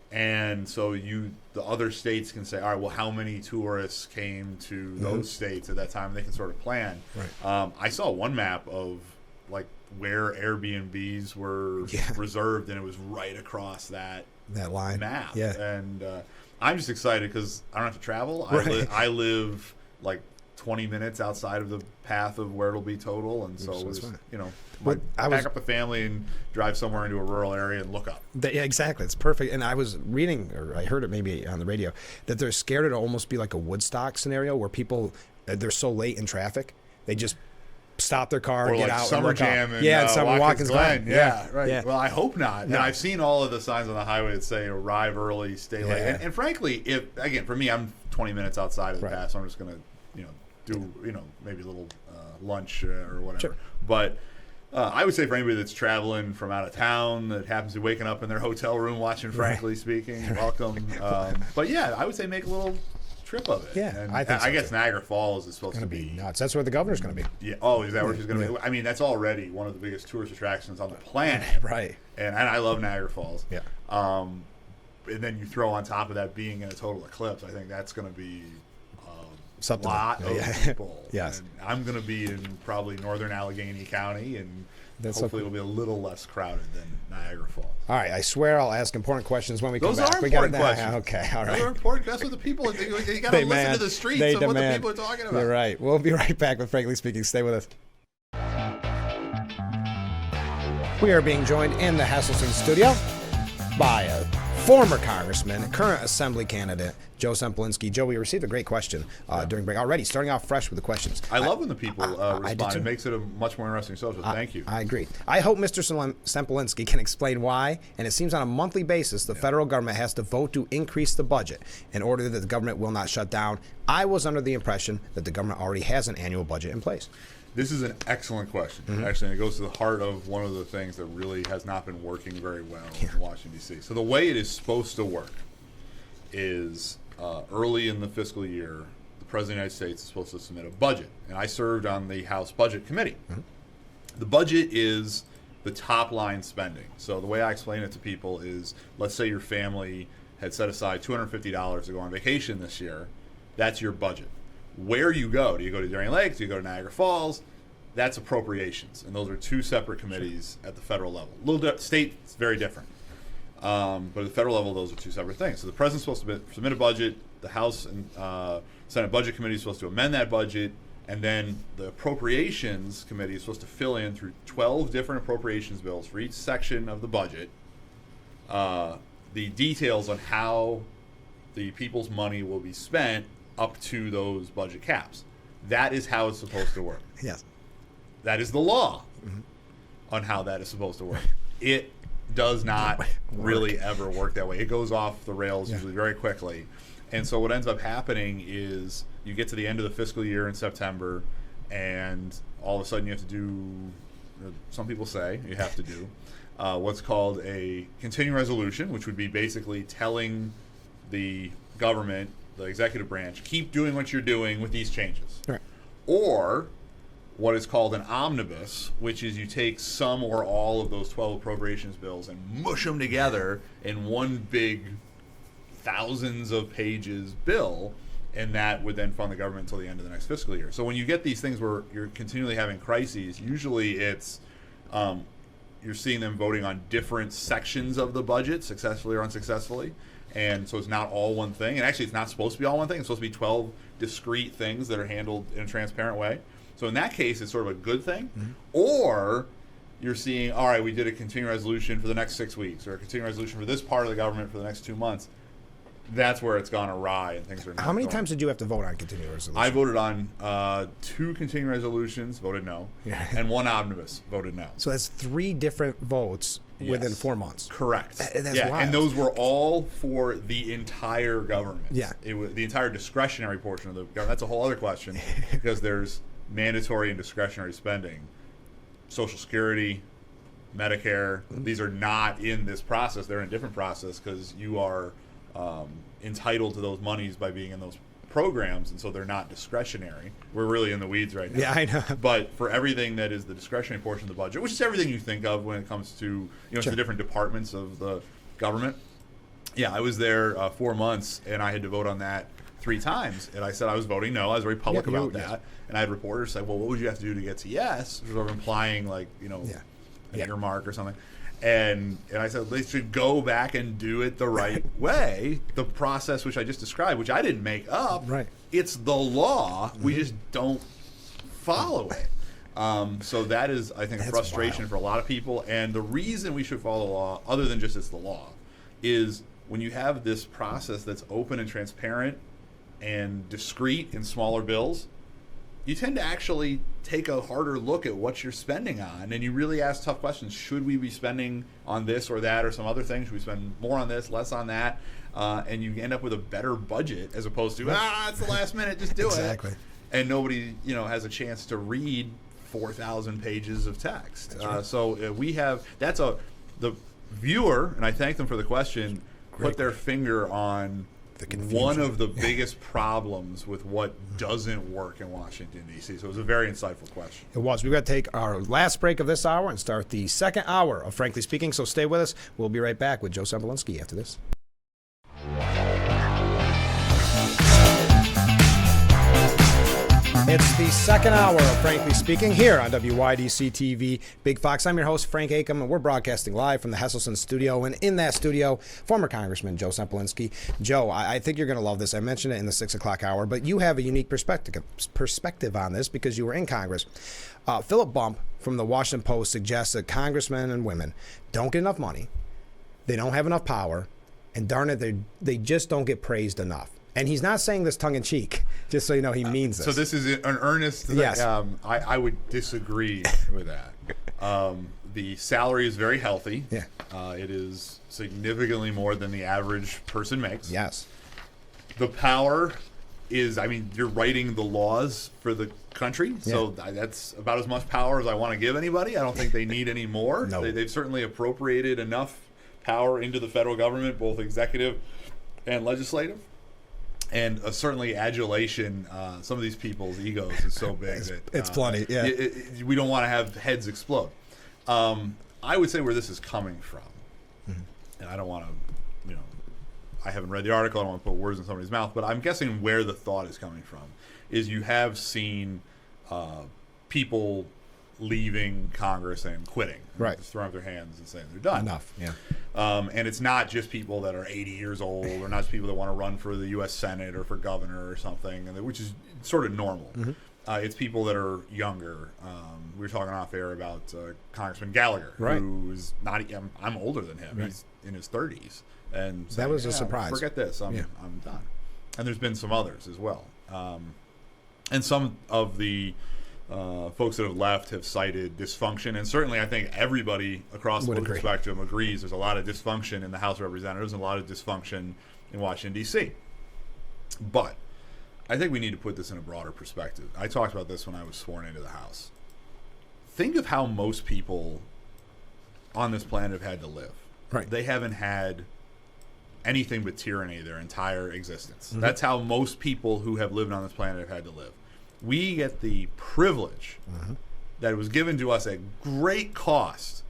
And so the other states can say, all right, well, how many tourists came to those states at that time? And they can sort of plan. Right. I saw one map of where Airbnbs were reserved, and it was right across that line map. Yeah. And I'm just excited because I don't have to travel. Right. I live 20 minutes outside of the path of where it'll be total, and so That's it's, But pack up the family and drive somewhere into a rural area and look up. Yeah, exactly. It's perfect. And I was reading, or I heard it maybe on the radio, that they're scared it'll almost be like a Woodstock scenario where people, they're so late in traffic, they just stop their car, Or get out, Summer and work Jam out. and and Summer Watkins Glen. Yeah, right. Yeah. Well, I hope not. No. And I've seen all of the signs on the highway that say arrive early, stay late. Yeah. And frankly, for me, I'm 20 minutes outside of the path, so I'm just going to, do maybe a little lunch or whatever. Sure. But I would say for anybody that's traveling from out of town that happens to be waking up in their hotel room watching Frankly Speaking, welcome. But yeah, I would say make a little trip of it. Yeah, and I think so, I guess too. Niagara Falls is supposed It's to going to be be nuts. That's where the governor's going to be. Yeah. Oh, is that where she's going to be? I mean, that's already one of the biggest tourist attractions on the planet. Right. And I love Niagara Falls. Yeah. And then you throw on top of that being in a total eclipse. I think that's going to be Something. a lot of people. Yes. And I'm going to be in probably northern Allegheny County, and hopefully it'll be a little less crowded than Niagara Falls. All right. I swear I'll ask important questions when we come Those back. are We got important questions. Okay. All right. Those are important. That's what the people. You got to listen to the streets of what the people are talking about. You're right. We'll be right back with Frankly Speaking. Stay with us. We are being joined in the Hesselson studio by a former congressman, current assembly candidate, Joe Sempolinski. Joe, we received a great question during break already, starting off fresh with the questions. I love when the people respond. It makes it a much more interesting show, so thank you. I agree. I hope Mr. Sempolinski can explain why, and it seems on a monthly basis, the federal government has to vote to increase the budget in order that the government will not shut down. I was under the impression that the government already has an annual budget in place. This is an excellent question, actually, and it goes to the heart of one of the things that really has not been working very well in Washington, D.C. So the way it is supposed to work is early in the fiscal year, the President of the United States is supposed to submit a budget, and I served on the House Budget Committee. The budget is the top line spending. So the way I explain it to people is, let's say your family had set aside $250 to go on vacation this year. That's your budget. Where you go, do you go to Darien Lake, do you go to Niagara Falls? That's appropriations, and those are two separate committees at the federal level. State, it's very different. But at the federal level, those are two separate things. So the president's supposed to submit a budget, the House and Senate Budget Committee is supposed to amend that budget, and then the Appropriations Committee is supposed to fill in through 12 different appropriations bills for each section of the budget the details on how the people's money will be spent up to those budget caps. That is how it's supposed to work. Yes. That is the law on how that is supposed to work. It does not really ever work that way. It goes off the rails usually very quickly. And so what ends up happening is you get to the end of the fiscal year in September, and all of a sudden you have to do, some people say you have to do, what's called a continuing resolution, which would be basically telling the government, the executive branch, keep doing what you're doing with these changes. Right. Or what is called an omnibus, which is you take some or all of those 12 appropriations bills and mush them together in one big thousands of pages bill, and that would then fund the government until the end of the next fiscal year. So when you get these things where you're continually having crises, usually it's you're seeing them voting on different sections of the budget, successfully or unsuccessfully. And so it's not all one thing. And actually, it's not supposed to be all one thing. It's supposed to be 12 discrete things that are handled in a transparent way. So in that case, it's sort of a good thing. Or you're seeing, all right, we did a continuing resolution for the next 6 weeks, or a continuing resolution for this part of the government for the next 2 months. That's where it's gone awry and things are not How many going. times did you have to vote on continuing resolution? I voted on 2 continuing resolutions, voted no, and 1 omnibus, voted no. So that's 3 different votes within 4 months. Correct. That's wild. And those were all for the entire government. Yeah. It was the entire discretionary portion of the government. That's a whole other question because there's mandatory and discretionary spending. Social Security, Medicare, these are not in this process. They're in a different process because you are entitled to those monies by being in those programs, and so they're not discretionary. We're really in the weeds right now. Yeah, I know. But for everything that is the discretionary portion of the budget, which is everything you think of when it comes to the different departments of the government. Yeah, I was there 4 months, and I had to vote on that 3 times, and I said I was voting no. I was very public about that, and I had reporters say, "Well, what would you have to do to get to yes?" Sort of implying like an earmark or something. And I said they should go back and do it the right way. The process which I just described, which I didn't make up, it's the law. We just don't follow it. So that is, I think, a frustration for a lot of people. And the reason we should follow the law, other than just it's the law, is when you have this process that's open and transparent and discrete in smaller bills, you tend to actually take a harder look at what you're spending on, and you really ask tough questions. Should we be spending on this or that or some other thing? Should we spend more on this, less on that? And you end up with a better budget as opposed to, it's the last minute, just do it. And nobody, has a chance to read 4,000 pages of text. So we have, the viewer, and I thank them for the question, put their finger on one of the biggest problems with what doesn't work in Washington, D.C. So it was a very insightful question. It was. We've got to take our last break of this hour and start the second hour of Frankly Speaking. So stay with us. We'll be right back with Joe Sempolinski after this. It's the second hour of Frankly Speaking here on WYDC TV Big Fox. I'm your host, Frank Acomb, and we're broadcasting live from the Hesselson studio. And in that studio, former Congressman Joe Sempolinski. Joe, I think you're going to love this. I mentioned it in the 6 o'clock hour, but you have a unique perspective on this because you were in Congress. Philip Bump from the Washington Post suggests that congressmen and women don't get enough money, they don't have enough power, and darn it, they just don't get praised enough. And he's not saying this tongue-in-cheek, just so you know he means this. So this is an earnest thing. Yes. I would disagree with that. The salary is very healthy. Yeah. It is significantly more than the average person makes. Yes. The power is, I mean, you're writing the laws for the country, so that's about as much power as I want to give anybody. I don't think they need any more. No. They've certainly appropriated enough power into the federal government, both executive and legislative. And certainly adulation, some of these people's egos is so big that it's plenty. Yeah, we don't want to have heads explode. I would say where this is coming from, and I don't want to, I haven't read the article. I don't want to put words in somebody's mouth, but I'm guessing where the thought is coming from is you have seen people leaving Congress and quitting, right? Just throwing up their hands and saying they're done. Enough, yeah. And it's not just people that are 80 years old, or not just people that want to run for the U.S. Senate or for governor or something, which is sort of normal. It's people that are younger. We were talking off air about Congressman Gallagher, right? Who is not. I'm older than him. Right. He's in his 30s, and that was a surprise. Forget this. I'm done. And there's been some others as well. And some of the folks that have left have cited dysfunction, and certainly I think everybody across the political spectrum agrees there's a lot of dysfunction in the House of Representatives and a lot of dysfunction in Washington, D.C. But I think we need to put this in a broader perspective. I talked about this when I was sworn into the House. Think of how most people on this planet have had to live. Right. They haven't had anything but tyranny their entire existence. That's how most people who have lived on this planet have had to live. We get the privilege that was given to us at great cost,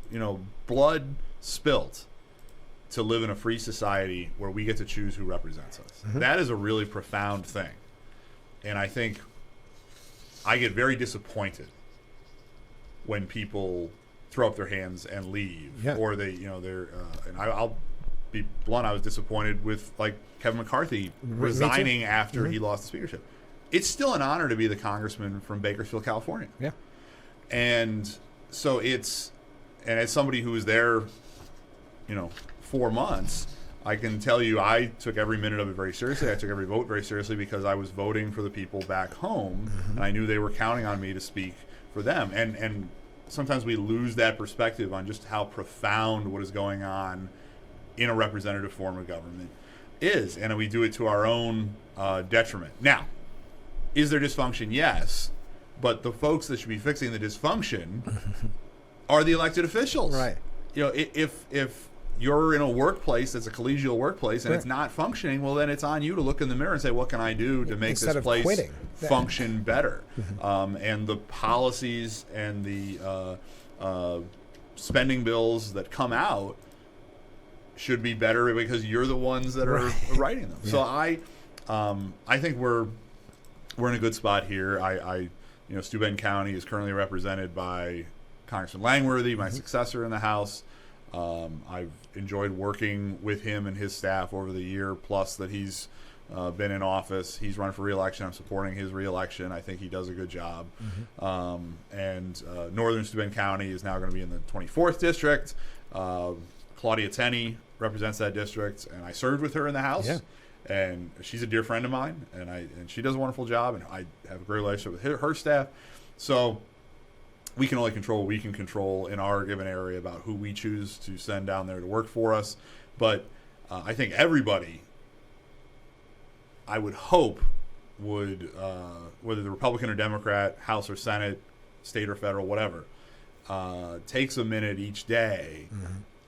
blood spilt, to live in a free society where we get to choose who represents us. That is a really profound thing. And I think I get very disappointed when people throw up their hands and leave, or they, they're. And I'll be blunt. I was disappointed with Kevin McCarthy resigning after he lost the speakership. It's still an honor to be the congressman from Bakersfield, California. Yeah, and so and as somebody who was there, 4 months. I can tell you I took every minute of it very seriously. I took every vote very seriously because I was voting for the people back home, and I knew they were counting on me to speak for them. And sometimes we lose that perspective on just how profound what is going on in a representative form of government is, and we do it to our own detriment. Now, is there dysfunction? Yes, but the folks that should be fixing the dysfunction are the elected officials. Right. If you're in a workplace that's a collegial workplace and it's not functioning, well, then it's on you to look in the mirror and say, what can I do to make this place function better? And the policies and the spending bills that come out should be better because you're the ones that are writing them. So I think we're in a good spot here. Steuben County is currently represented by Congressman Langworthy, my successor in the House. I've enjoyed working with him and his staff over the year plus that he's been in office. He's running for re-election. I'm supporting his re-election. I think he does a good job. And Northern Steuben County is now going to be in the 24th district. Claudia Tenney represents that district, and I served with her in the House. Yeah. And she's a dear friend of mine, and she does a wonderful job, and I have a great relationship with her staff. So we can only control what we can control in our given area about who we choose to send down there to work for us. But I think everybody, I would hope, would, whether the Republican or Democrat, House or Senate, state or federal, whatever, takes a minute each day,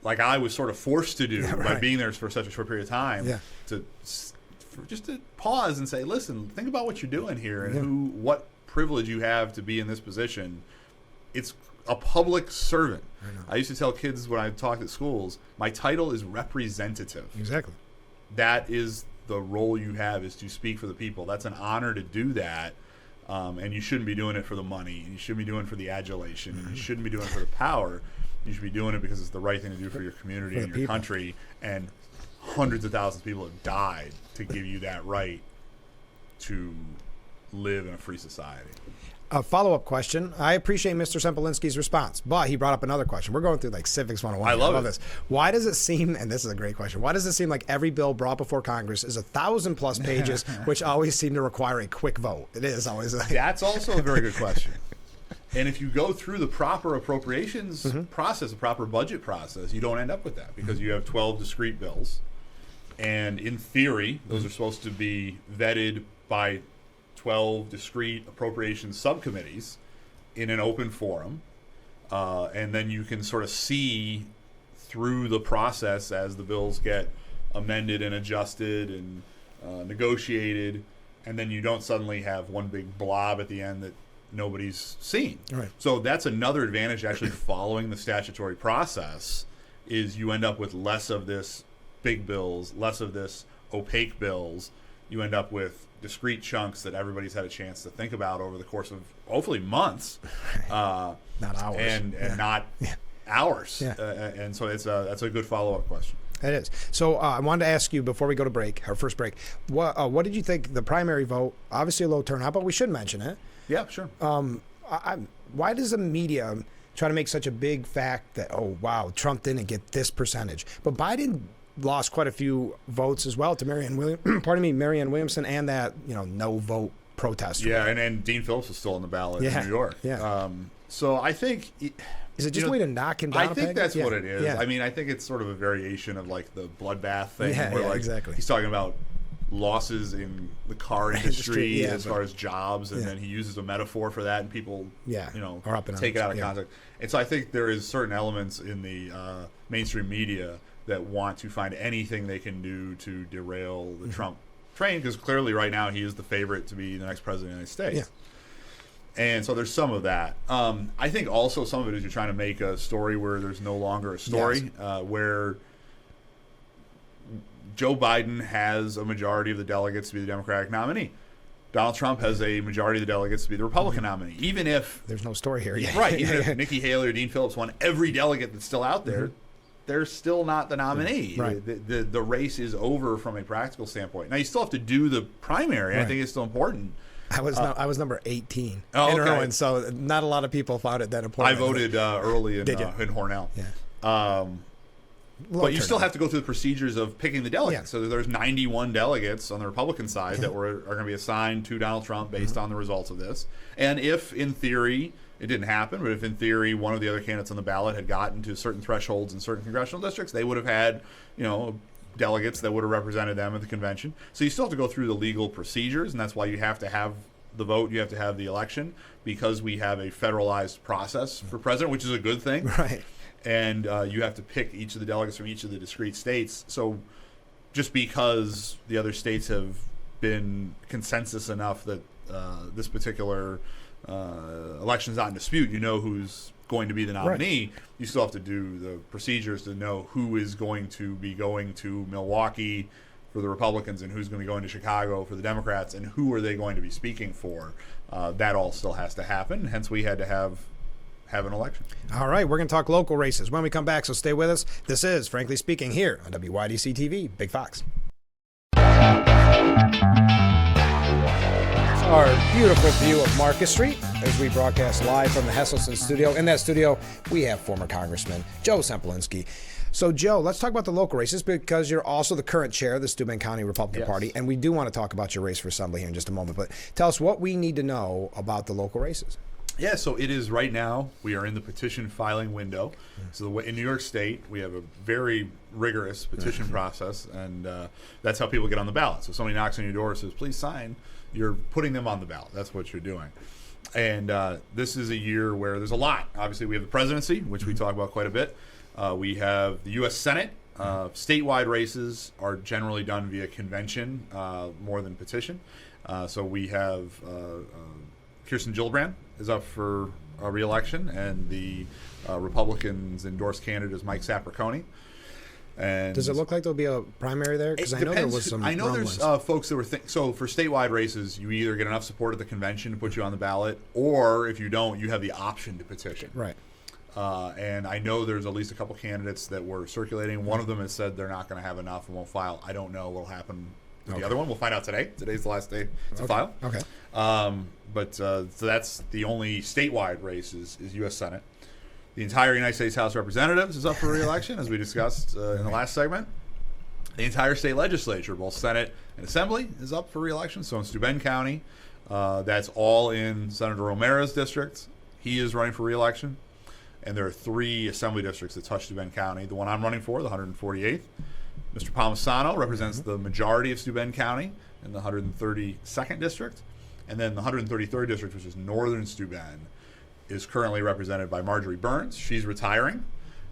like I was sort of forced to do by being there for such a short period of time, just to pause and say, listen, think about what you're doing here and what privilege you have to be in this position. It's a public servant. I used to tell kids when I talked at schools, my title is representative. Exactly. That is the role you have, is to speak for the people. That's an honor to do that, and you shouldn't be doing it for the money, and you shouldn't be doing it for the adulation, and you shouldn't be doing it for the power. You should be doing it because it's the right thing to do for your community and your country, and hundreds of thousands of people have died to give you that right to live in a free society. A follow-up question. I appreciate Mr. Sempolinski's response, but he brought up another question. We're going through like Civics 101. I love this. Why does it seem, and this is a great question, why does it seem like every bill brought before Congress is 1,000+ pages, which always seem to require a quick vote? It is always like... That's also a very good question. And if you go through the proper appropriations process, the proper budget process, you don't end up with that because you have 12 discrete bills. And in theory, those are supposed to be vetted by 12 discrete appropriations subcommittees in an open forum, and then you can sort of see through the process as the bills get amended and adjusted and negotiated, and then you don't suddenly have one big blob at the end that nobody's seen. Right. So that's another advantage actually following the statutory process, is you end up with less of this big bills, less of this opaque bills. You end up with discrete chunks that everybody's had a chance to think about over the course of hopefully months, not hours, and not hours. Yeah. And so that's a good follow-up question. It is. So I wanted to ask you before we go to break, our first break, what did you think the primary vote? Obviously a low turnout, but we should mention it. Yeah, sure. Why does the media try to make such a big fact that, oh, wow, Trump didn't get this percentage? But Biden lost quite a few votes as well to Marianne Williamson and that, no vote protest. Yeah, and Dean Phillips is still on the ballot in New York. Yeah. So I think... Is it just a way to knock him down? I think that's what it is. Yeah. I mean, I think it's sort of a variation of like the bloodbath thing. Where exactly. He's talking about losses in the car industry as far as jobs, and then he uses a metaphor for that, and people, are up and take it out of context. And so I think there is certain elements in the mainstream media that want to find anything they can do to derail the Trump train, because clearly right now he is the favorite to be the next president of the United States. Yeah. And so there's some of that. I think also some of it is you're trying to make a story where there's no longer a story, where Joe Biden has a majority of the delegates to be the Democratic nominee. Donald Trump has a majority of the delegates to be the Republican nominee. Even if... There's no story here. Right. Even if Nikki Haley or Dean Phillips won every delegate that's still out there, they're still not the nominee. Right. The race is over from a practical standpoint. Now, you still have to do the primary. Right. I think it's still important. I was number 18 in okay. Irwin, so not a lot of people found it that important. I voted early in Hornell. Yeah. But you still have to go through the procedures of picking the delegates. Yeah. So there's 91 delegates on the Republican side that are going to be assigned to Donald Trump based on the results of this. And if, in theory, it didn't happen, but if, in theory, one of the other candidates on the ballot had gotten to certain thresholds in certain congressional districts, they would have had, delegates that would have represented them at the convention. So you still have to go through the legal procedures, and that's why you have to have the vote, you have to have the election, because we have a federalized process for president, which is a good thing. Right. And you have to pick each of the delegates from each of the discrete states. So just because the other states have been consensus enough that this particular election is not in dispute, who's going to be the nominee, right. You still have to do the procedures to know who is going to be going to Milwaukee for the Republicans and who's going to be going to Chicago for the Democrats, and who are they going to be speaking for. That all still has to happen. Hence, we had to have an election. All right, we're going to talk local races when we come back, so stay with us. This is Frankly Speaking here on WYDC TV, Big Fox. Our beautiful view of Market Street as we broadcast live from the Hesselson studio. In that studio, we have former Congressman Joe Sempolinski. So, Joe, let's talk about the local races, because you're also the current chair of the Steuben County Republican Party, and we do want to talk about your race for Assembly here in just a moment. But tell us what we need to know about the local races. Yeah, so it is right now, we are in the petition filing window. So in New York State, we have a very rigorous petition process, and that's how people get on the ballot. So somebody knocks on your door and says, please sign, you're putting them on the ballot. That's what you're doing. And this is a year where there's a lot. Obviously, we have the presidency, which we talk about quite a bit. We have the U.S. Senate. Statewide races are generally done via convention more than petition. So we have Kirsten Gillibrand is up for re-election, and the Republicans' endorsed candidate is Mike Saperconi. And does it look like there'll be a primary there? Because I know there was some. I know there's folks that were so for statewide races, you either get enough support at the convention to put you on the ballot, or if you don't, you have the option to petition. Right. And I know there's at least a couple candidates that were circulating. One of them has said they're not going to have enough and won't file. I don't know what'll happen with the other one. We'll find out today. Today's the last day to file. Okay. So that's the only statewide race is U.S. Senate. The entire United States House of Representatives is up for re-election, as we discussed in the last segment. The entire state legislature, both Senate and Assembly, is up for re-election. So in Steuben County, that's all in Senator O'Mara's district. He is running for re-election. And there are 3 assembly districts that touch Steuben County. The one I'm running for, the 148th, Mr. Palmisano represents the majority of Steuben County in the 132nd district. And then the 133rd district, which is northern Steuben, is currently represented by Marjorie Burns. She's retiring.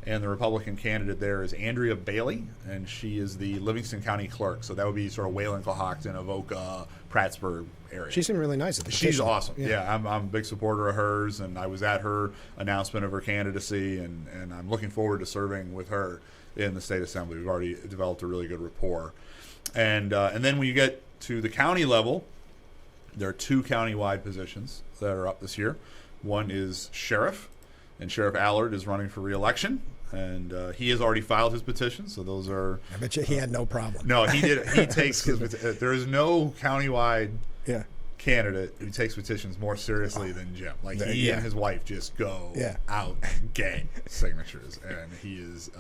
And the Republican candidate there is Andrea Bailey, and she is the Livingston County clerk. So that would be sort of Wayland, Cohocton, Avoca, Prattsburgh area. She seemed really nice at the She's petition. awesome. Yeah, I'm a big supporter of hers, and I was at her announcement of her candidacy, and I'm looking forward to serving with her in the state assembly. We've already developed a really good rapport. And then when you get to the county level, there are 2 countywide positions that are up this year. One is sheriff, and Sheriff Allard is running for re-election, and he has already filed his petition. So those are. I bet you he had no problem. No, he did. He takes his. There is no countywide candidate who takes petitions more seriously than Jim. Like he and his wife just go out and get signatures, and he is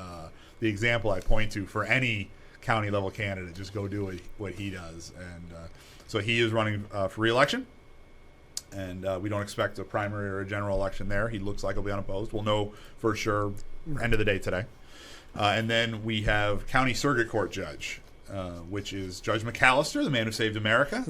the example I point to for any county level candidate. Just go do what he does, and so he is running for re-election. And we don't expect a primary or a general election there. He looks like he'll be unopposed. We'll know for sure end of the day today. And then we have County Circuit Court Judge, which is Judge McAllister, the man who saved America.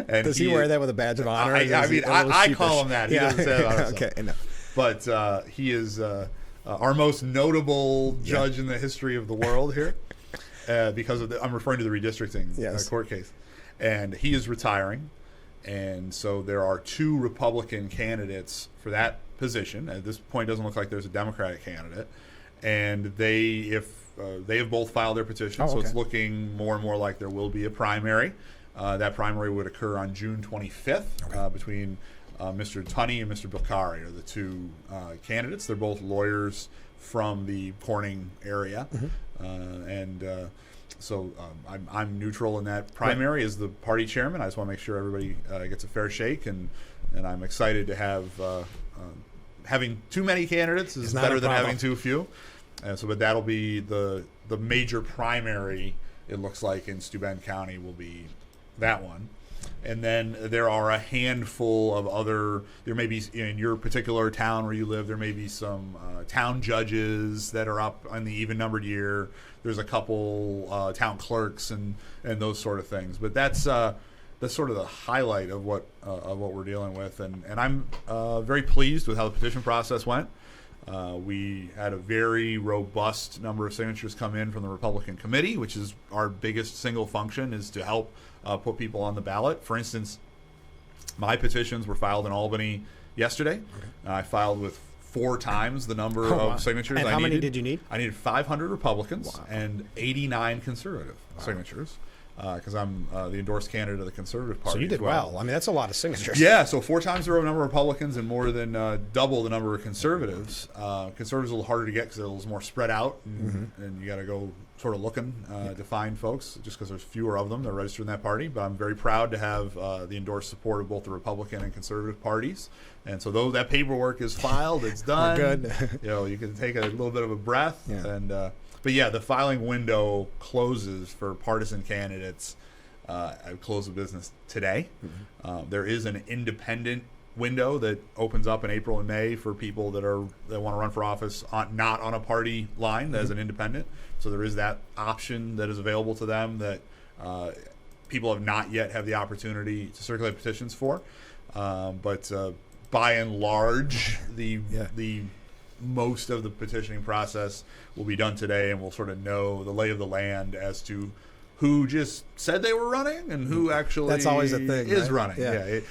And Does he wear that with a badge of honor? I call him that. He doesn't say that about himself. Okay, no. But he is our most notable judge in the history of the world here because of I'm referring to the redistricting court case. And he is retiring. And so there are 2 Republican candidates for that position. At this point, it doesn't look like there's a Democratic candidate. And they have both filed their petition, so it's looking more and more like there will be a primary. That primary would occur on June 25th between Mr. Tunney and Mr. Bilcari are the 2 candidates. They're both lawyers from the Corning area. So I'm neutral in that primary as the party chairman. I just want to make sure everybody gets a fair shake, and I'm excited to have having too many candidates is better than having too few. But that'll be the major primary. It looks like in Steuben County will be that one. And then there are a handful of other, there may be in your particular town where you live, there may be some town judges that are up on the even numbered year. There's a couple town clerks and those sort of things. But that's sort of the highlight of what we're dealing with. And I'm very pleased with how the petition process went. We had a very robust number of signatures come in from the Republican committee, which is our biggest single function, is to help put people on the ballot. For instance, my petitions were filed in Albany yesterday. I filed with 4 times the number of signatures and I how needed. Many did you need? I needed 500 Republicans and 89 conservative signatures. Because I'm the endorsed candidate of the Conservative Party. So you did well. I mean, that's a lot of signatures. Yeah, so 4 times the number of Republicans and more than double the number of conservatives. Conservatives are a little harder to get because they're a little more spread out, and you got to go sort of looking to find folks just because there's fewer of them that are registered in that party. But I'm very proud to have the endorsed support of both the Republican and Conservative parties. And so that paperwork is filed, it's done. We're good. You can take a little bit of a breath and. But yeah, the filing window closes for partisan candidates. I close the business today. There is an independent window that opens up in April and May for people that want to run for office not on a party line as an independent. So there is that option that is available to them that people have not yet had the opportunity to circulate petitions for. But by and large, the most of the petitioning process will be done today, and we'll sort of know the lay of the land as to who just said they were running and who actually that's always a thing, is right? running.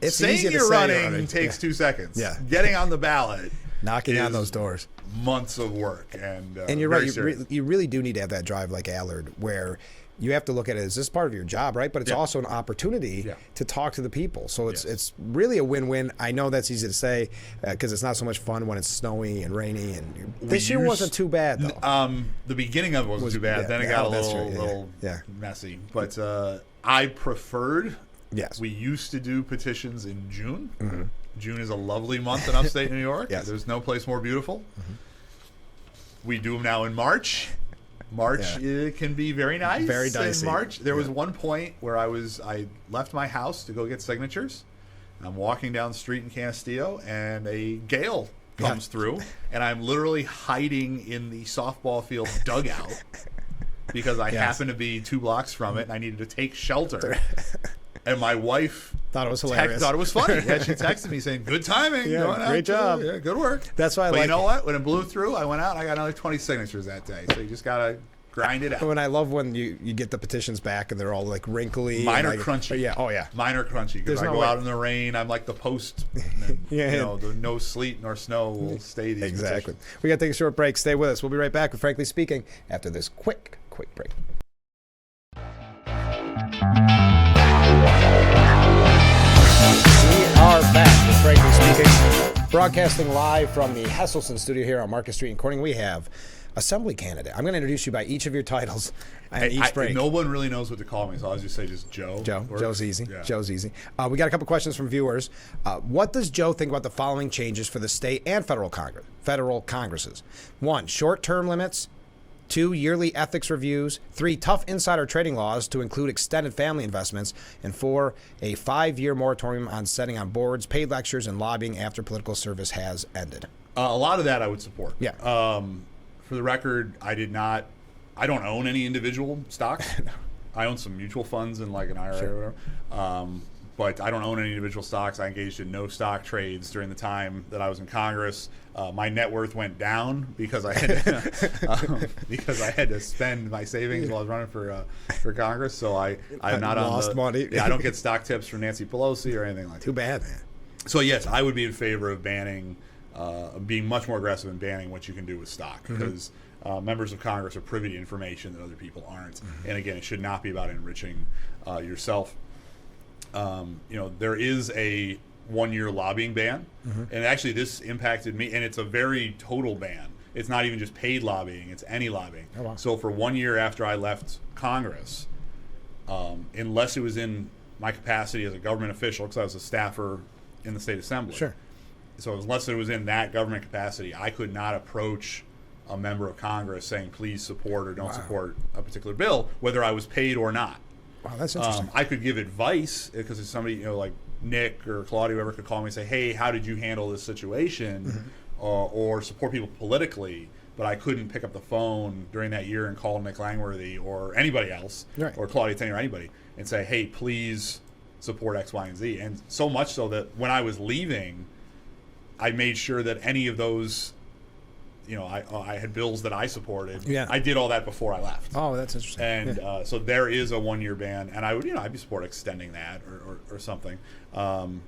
It's saying easy to you're say running takes 2 seconds. Yeah. Getting on the ballot, knocking on those doors, months of work, and you're right. You really do need to have that drive like Allard, where you have to look at it as this is part of your job, right? But it's also an opportunity to talk to the people. So it's really a win-win. I know that's easy to say because it's not so much fun when it's snowy and rainy. And this year wasn't too bad, though. The beginning of it wasn't too bad. Then it got a little messy. But I preferred. Yes. We used to do petitions in June. June is a lovely month in upstate New York. There's no place more beautiful. We do them now in March. March can be very nice. Very dicey. In March, there was one point where I left my house to go get signatures. I'm walking down the street in Canisteo, and a gale comes through, and I'm literally hiding in the softball field dugout because I happen to be 2 blocks from it, and I needed to take shelter. And my wife thought it was hilarious. Thought it was funny. Yeah, she texted me saying, "Good timing. Yeah, going out great job. Yeah, good work." That's why I but like you know what? When it blew through, I went out and I got another 20 signatures that day. So you just got to grind it out. When I love when you get the petitions back and they're all like wrinkly. Mine are like, crunchy. Yeah. Oh, yeah. Mine are crunchy because I go out in the rain. I'm like the post. And, Yeah. You know, the no sleet nor snow will stay these Exactly. petitions. We got to take a short break. Stay with us. We'll be right back with Frankly Speaking after this quick break. We are back with Frankly Speaking, broadcasting live from the Hesselson studio here on Market Street in Corning. We have Assembly candidate. I'm going to introduce you by each of your titles and each break. No one really knows what to call me, so I'll just say just Joe. Joe's easy. Yeah. Joe's easy. We got a couple questions from viewers. What does Joe think about the following changes for the state and federal congresses? 1, short-term limits. 2, yearly ethics reviews. 3, tough insider trading laws to include extended family investments. And 4, a 5-year moratorium on setting on boards, paid lectures, and lobbying after political service has ended. A lot of that I would support. Yeah. For the record, I don't own any individual stocks. No. I own some mutual funds and like an IRA or whatever. But I don't own any individual stocks. I engaged in no stock trades during the time that I was in Congress. My net worth went down because I had to spend my savings while I was running for Congress. So I'm not lost money. Yeah, I don't get stock tips from Nancy Pelosi or anything like that. Too bad, man. So yes, I would be in favor of banning, being much more aggressive in banning what you can do with stock because members of Congress are privy to information that other people aren't. And again, it should not be about enriching yourself. There is a 1-year lobbying ban, and actually this impacted me, and it's a very total ban. It's not even just paid lobbying, it's any lobbying. Oh, wow. So for 1 year after I left Congress, unless it was in my capacity as a government official, because I was a staffer in the state assembly. Sure. So unless it was in that government capacity, I could not approach a member of Congress saying, please support or don't support a particular bill, whether I was paid or not. Wow, that's interesting. I could give advice because if somebody, like Nick or Claudia, whoever could call me and say, hey, how did you handle this situation? Or support people politically, but I couldn't pick up the phone during that year and call Nick Langworthy or anybody else, right, or Claudia Tenney or anybody, and say, hey, please support X, Y, and Z. And so much so that when I was leaving, I made sure that any of those, I had bills that I supported. Yeah. I did all that before I left. Oh, that's interesting. And so there is a 1-year ban, and I would, I'd be support extending that or something. And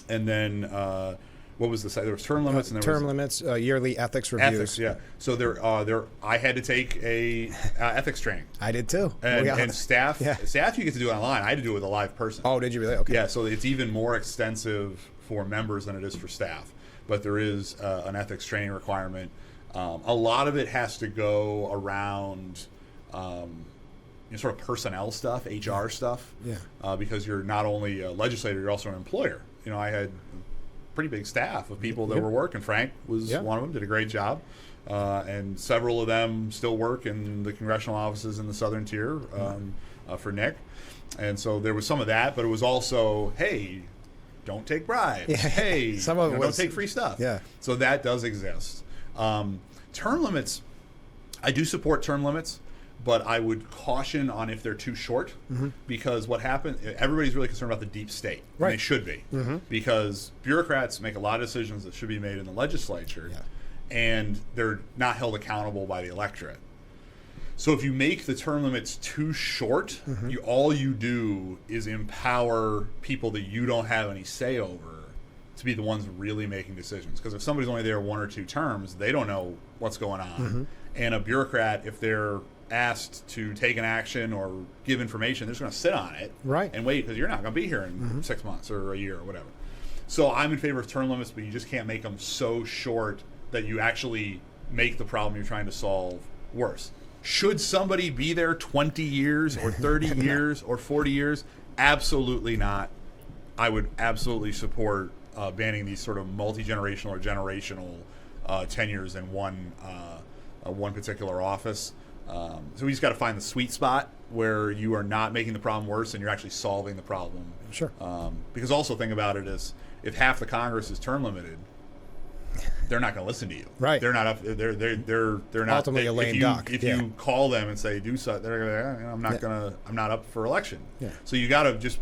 then what was there was term limits, and there term was limits, yearly ethics reviews. ethics. Yeah. So I had to take a ethics training. I did too. And staff Yeah. you get to do it online. I had to do it with a live person. Oh, did you really? Okay. Yeah. So it's even more extensive for members than it is for staff. But there is an ethics training requirement. A lot of it has to go around sort of personnel stuff, HR stuff. Yeah. Because you're not only a legislator, you're also an employer. I had a pretty big staff of people that were working. Frank was one of them, did a great job. And several of them still work in the congressional offices in the southern tier for Nick. And so there was some of that, but it was also, hey, don't take bribes. Yeah. Hey, Some of it don't was- take free stuff. Yeah. So that does exist. Term limits, I do support term limits, but I would caution on if they're too short, because what happens, everybody's really concerned about the deep state. Right. And they should be, because bureaucrats make a lot of decisions that should be made in the legislature, and they're not held accountable by the electorate. So if you make the term limits too short, all you do is empower people that you don't have any say over to be the ones really making decisions. Because if somebody's only there 1 or 2 terms, they don't know what's going on. And a bureaucrat, if they're asked to take an action or give information, they're just going to sit on it and wait, because you're not going to be here in 6 months or a year or whatever. So I'm in favor of term limits, but you just can't make them so short that you actually make the problem you're trying to solve worse. Should somebody be there 20 years or 30 years or 40 years? Absolutely not. I would absolutely support banning these sort of multi-generational or generational tenures in one particular office. So we just got to find the sweet spot where you are not making the problem worse and you're actually solving the problem. Sure. Because also think about it as if half the Congress is term limited, they're not going to listen to you. Right. They're not up. They're not ultimately a lame duck. If you call them and say do something, they're going to, I'm not up for election. Yeah. So you got to just.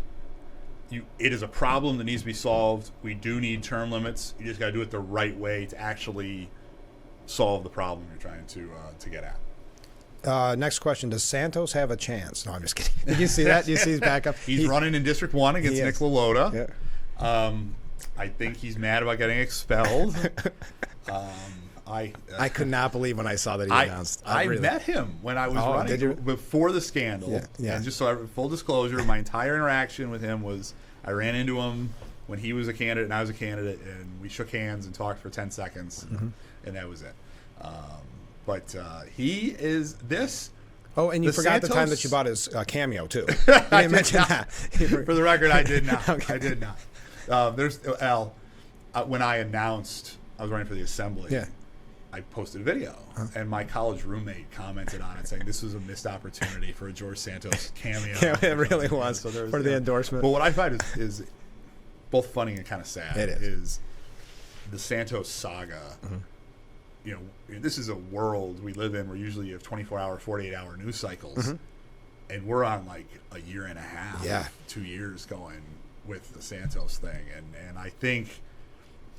It is a problem that needs to be solved. We do need term limits. You just got to do it the right way to actually solve the problem you're trying to get at. Next question: does Santos have a chance? No, I'm just kidding. Did you see that? Did you see his backup? He's running in District 1 against Nick LaLota. Yeah. I think he's mad about getting expelled. I could not believe when I saw that he announced. I met him when I was running before the scandal. Yeah. And just so full disclosure, my entire interaction with him was I ran into him when he was a candidate and I was a candidate, and we shook hands and talked for 10 seconds, and that was it. But he is this. Oh, and you forgot the time that you bought his cameo too. You didn't mention that. For the record, I did not. Okay. I did not. There's Al. When I announced I was running for the assembly. Yeah. I posted a video, and my college roommate commented on it, saying this was a missed opportunity for a George Santos cameo. Yeah, it really was, so for the endorsement. But what I find is both funny and kind of sad. It is the Santos saga. You know, this is a world we live in where usually you have 24-hour, 48-hour news cycles, and we're on like a year and a half, 2 years going with the Santos thing, and I think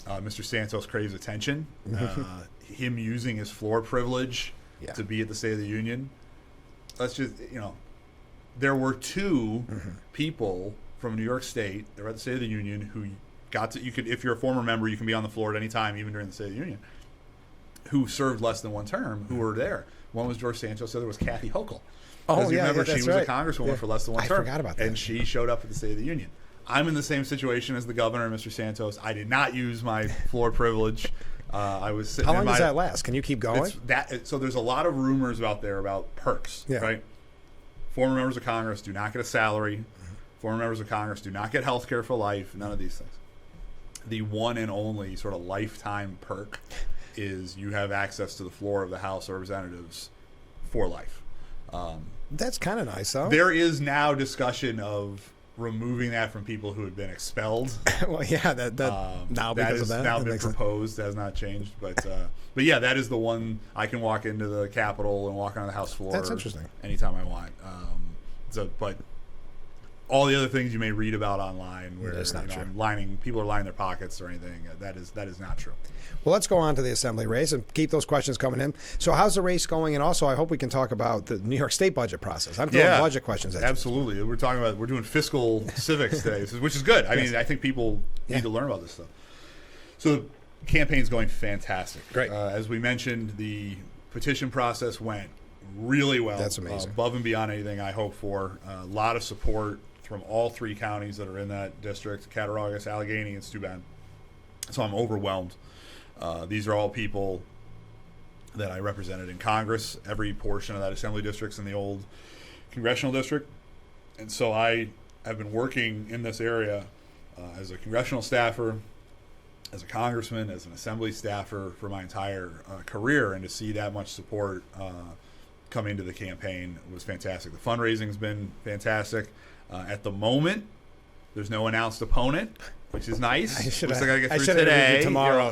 Mr. Santos craves attention. Him using his floor privilege to be at the State of the Union. Let's just, there were two people from New York State that were at the State of the Union who got to, if you're a former member, you can be on the floor at any time, even during the State of the Union, who served less than one term, who were there. One was George Santos, the other was Kathy Hochul. Oh, you remember, that's she was right. a congresswoman for less than one term. I forgot about that. And she showed up at the State of the Union. I'm in the same situation as the governor, Mr. Santos. I did not use my floor privilege. I was sitting. How long does that last? Can you keep going? So there's a lot of rumors out there about perks, right? Former members of Congress do not get a salary. Former members of Congress do not get health care for life. None of these things. The one and only sort of lifetime perk is you have access to the floor of the House of Representatives for life. That's kind of nice, though. There is now discussion of removing that from people who had been expelled. Well, yeah, now because of that, now been proposed, has not changed, but yeah, that is the one. I can walk into the Capitol and walk on the House floor. That's interesting. Anytime I want. But all the other things you may read about online, where that's not true. People are lining their pockets or anything, that is not true. Well, let's go on to the assembly race and keep those questions coming in. So how's the race going? And also, I hope we can talk about the New York State budget process. I'm throwing budget questions at you. Absolutely. We're doing fiscal civics today, which is good. I mean, I think people need to learn about this stuff. So the campaign's going fantastic. Great. As we mentioned, the petition process went really well. That's amazing. Above and beyond anything I hoped for. A lot of support from all three counties that are in that district, Cattaraugus, Allegheny, and Steuben. So I'm overwhelmed. These are all people that I represented in Congress, every portion of that assembly district's in the old congressional district. And so I have been working in this area as a congressional staffer, as a congressman, as an assembly staffer for my entire career, and to see that much support come into the campaign was fantastic. The fundraising's been fantastic. At the moment, there's no announced opponent, which is nice. Looks like I got to get through today. Tomorrow.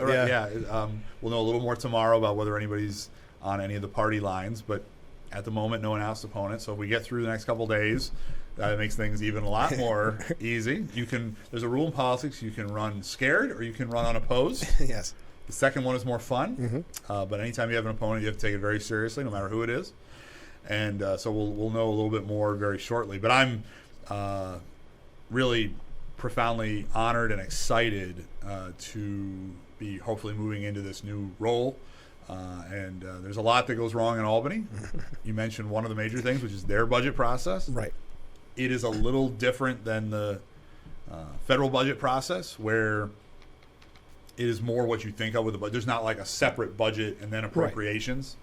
We'll know a little more tomorrow about whether anybody's on any of the party lines, but at the moment, no announced opponent. So if we get through the next couple of days, that makes things even a lot more easy. There's a rule in politics: you can run scared or you can run unopposed. Yes. The second one is more fun, but anytime you have an opponent, you have to take it very seriously, no matter who it is. And so we'll know a little bit more very shortly. But I'm really profoundly honored and excited to be hopefully moving into this new role. And there's a lot that goes wrong in Albany. You mentioned one of the major things, which is their budget process. Right. It is a little different than the federal budget process, where it is more what you think of with the budget. There's not like a separate budget and then appropriations.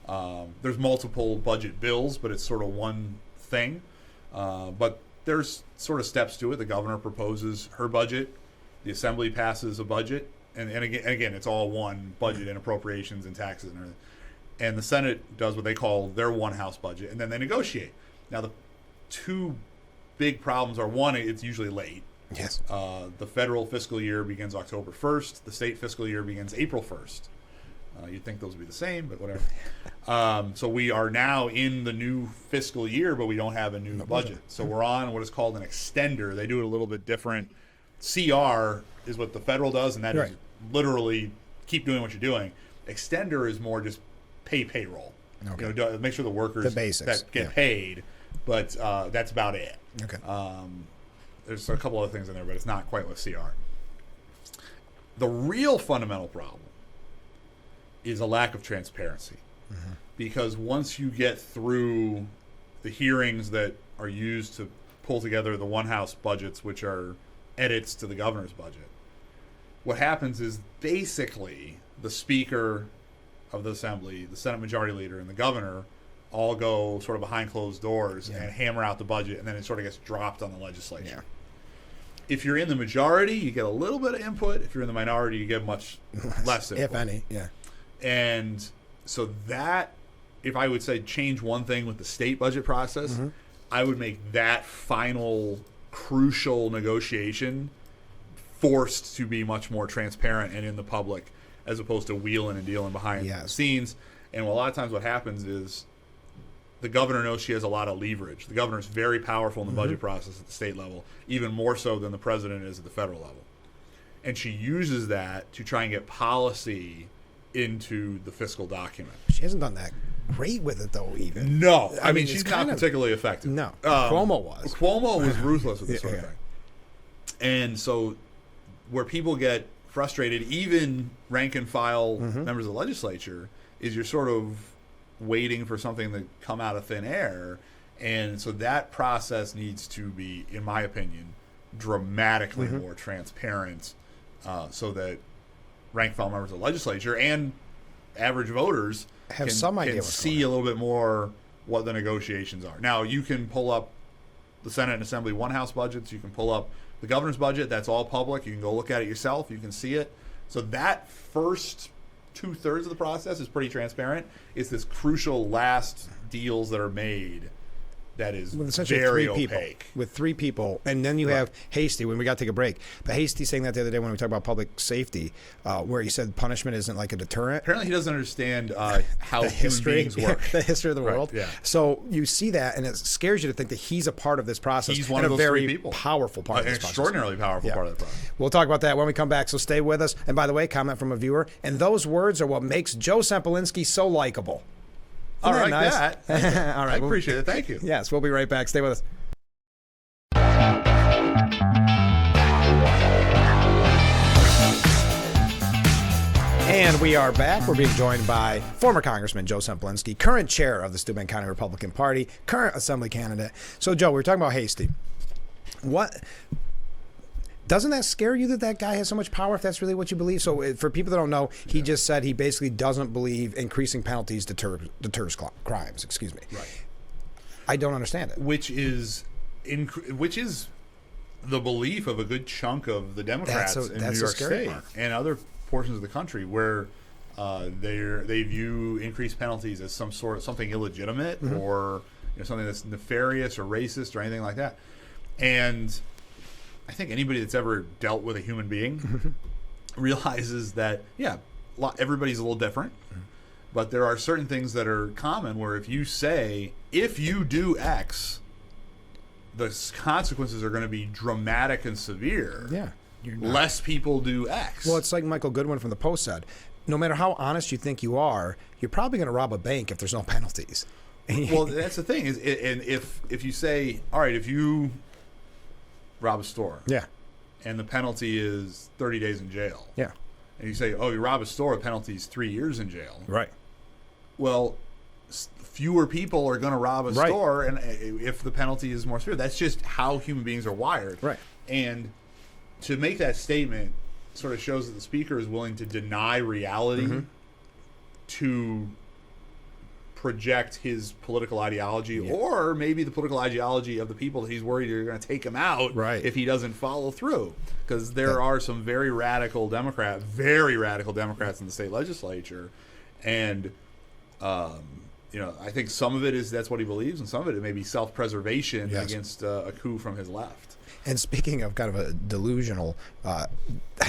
Right. There's multiple budget bills, but it's sort of one thing. But there's sort of steps to it. The governor proposes her budget. The assembly passes a budget. And again, it's all one budget and appropriations and taxes and everything. And the Senate does what they call their one house budget, and then they negotiate. Now, the two big problems are, one, it's usually late. Yes. The federal fiscal year begins October 1st. The state fiscal year begins April 1st. You'd think those would be the same, but whatever. So we are now in the new fiscal year, but we don't have a new budget. So we're on what is called an extender. They do it a little bit different. CR is what the federal does, and that is literally keep doing what you're doing. Extender is more just payroll. Okay. You know, make sure the workers The basics. that get paid, but that's about it. Okay. There's a couple other things in there, but it's not quite with CR. The real fundamental problem is a lack of transparency. Because once you get through the hearings that are used to pull together the one house budgets, which are edits to the governor's budget, what happens is basically the speaker of the assembly, the Senate majority leader, and the governor all go sort of behind closed doors and hammer out the budget, and then it sort of gets dropped on the legislature. If you're in the majority, you get a little bit of input. If you're in the minority, you get much less input. If any, And so that, if I would say change one thing with the state budget process, I would make that final crucial negotiation forced to be much more transparent and in the public, as opposed to wheeling and dealing behind the scenes. And a lot of times what happens is the governor knows she has a lot of leverage. The governor is very powerful in the budget process at the state level, even more so than the president is at the federal level. And she uses that to try and get policy into the fiscal document. She hasn't done that great with it, though, even. No. I mean, it's she's not particularly effective. No. Cuomo was. Cuomo was ruthless with this sort of thing. And so where people get frustrated, even rank and file members of the legislature, is you're sort of waiting for something to come out of thin air. And so that process needs to be, in my opinion, dramatically more transparent, so that rank and file members of the legislature and average voters have can, some idea can see a little bit more what the negotiations are. Now, you can pull up the Senate and Assembly one house budgets. You can pull up the governor's budget. That's all public. You can go look at it yourself. You can see it. So that first 2/3 of the process is pretty transparent. It's this crucial last deals that are made that is very opaque. With 3 people. And then you have Hasty, when we got to take a break. But Hasty saying that the other day when we talked about public safety, where he said punishment isn't like a deterrent. Apparently he doesn't understand how human beings work. The history of the world. Yeah. So you see that, and it scares you to think that he's a part of this process. He's one and of those a very 3 people. Powerful part of this process. An extraordinarily powerful part of the process. We'll talk about that when we come back, so stay with us. And by the way, comment from a viewer. And those words are what makes Joe Sempolinski so likable. All right, nice? All right, I appreciate it. Thank you. Yes, we'll be right back. Stay with us. And we are back. We're being joined by former Congressman Joe Sempolinski, current chair of the Steuben County Republican Party, current Assembly candidate. So, Joe, we were talking about Hasty. What doesn't that scare you that guy has so much power, if that's really what you believe? So for people that don't know, he just said he basically doesn't believe increasing penalties deters crimes. Excuse me. Right. I don't understand it. Which is the belief of a good chunk of the Democrats in New York State and other portions of the country, where they view increased penalties as something illegitimate or something that's nefarious or racist or anything like that. And I think anybody that's ever dealt with a human being realizes that, everybody's a little different, but there are certain things that are common where if you say, if you do X, the consequences are going to be dramatic and severe. Yeah. Less people do X. Well, it's like Michael Goodwin from the Post said, no matter how honest you think you are, you're probably going to rob a bank if there's no penalties. Well, that's the thing. And if you say, all right, if you rob a store, and the penalty is 30 days in jail, and you say, oh, you rob a store, the penalty is 3 years in jail, right? Well, fewer people are going to rob a store, and if the penalty is more severe, that's just how human beings are wired, right? And to make that statement sort of shows that the speaker is willing to deny reality to project his political ideology, or maybe the political ideology of the people that he's worried are going to take him out if he doesn't follow through. Because there are some very radical Democrats in the state legislature, and I think some of it is that's what he believes, and some of it may be self-preservation against a coup from his left. And speaking of kind of a delusional, I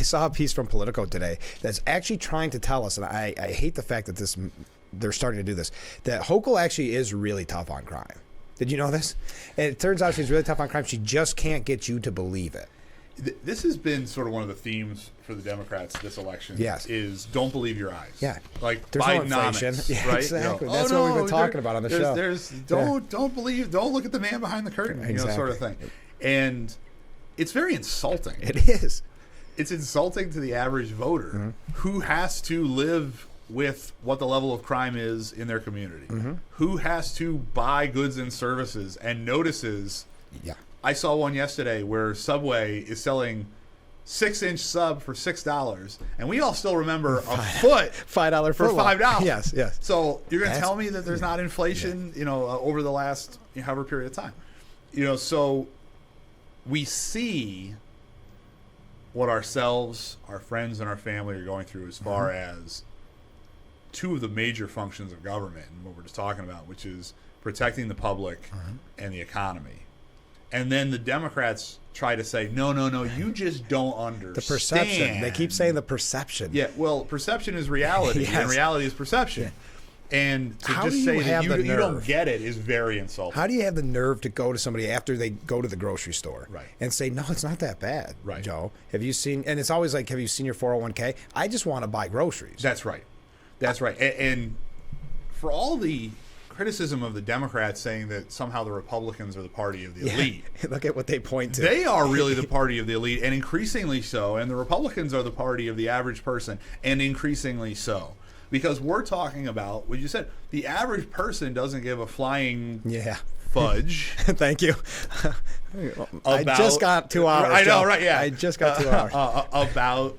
saw a piece from Politico today that's actually trying to tell us, and I hate the fact that they're starting to do this, that Hochul actually is really tough on crime. Did you know this? And it turns out she's really tough on crime. She just can't get you to believe it. This has been sort of one of the themes for the Democrats this election. Yes. Is don't believe your eyes. Yeah. Like there's Bidenomics, no inflation. Yeah, right? exactly. That's what we've been talking about on the show. Don't look at the man behind the curtain, exactly. Sort of thing. And it's very insulting. It is. It's insulting to the average voter who has to live with what the level of crime is in their community, who has to buy goods and services and notices. Yeah. I saw one yesterday where Subway is selling 6-inch sub for $6, and we all still remember a foot $5 for $5. Yes, yes. So you're going to tell me that there's not inflation, over the last however period of time, So we see what ourselves, our friends, and our family are going through as far as two of the major functions of government and what we're just talking about, which is protecting the public and the economy. And then the Democrats try to say, no, you just don't understand. The perception. They keep saying the perception. Yeah, well, perception is reality, and reality is perception. Yeah. And to How just do you say have that the you don't nerve? get it is very insulting. How do you have the nerve to go to somebody after they go to the grocery store and say, no, it's not that bad, Joe? Have you seen, and it's always like, have you seen your 401k? I just want to buy groceries. That's right. That's right. And for all the criticism of the Democrats saying that somehow the Republicans are the party of the elite. Look at what they point to. They are really the party of the elite, and increasingly so. And the Republicans are the party of the average person, and increasingly so. Because we're talking about, what you said, the average person doesn't give a flying fudge. Thank you. I just got 2 hours. I know, right? Yeah. I just got 2 hours. About...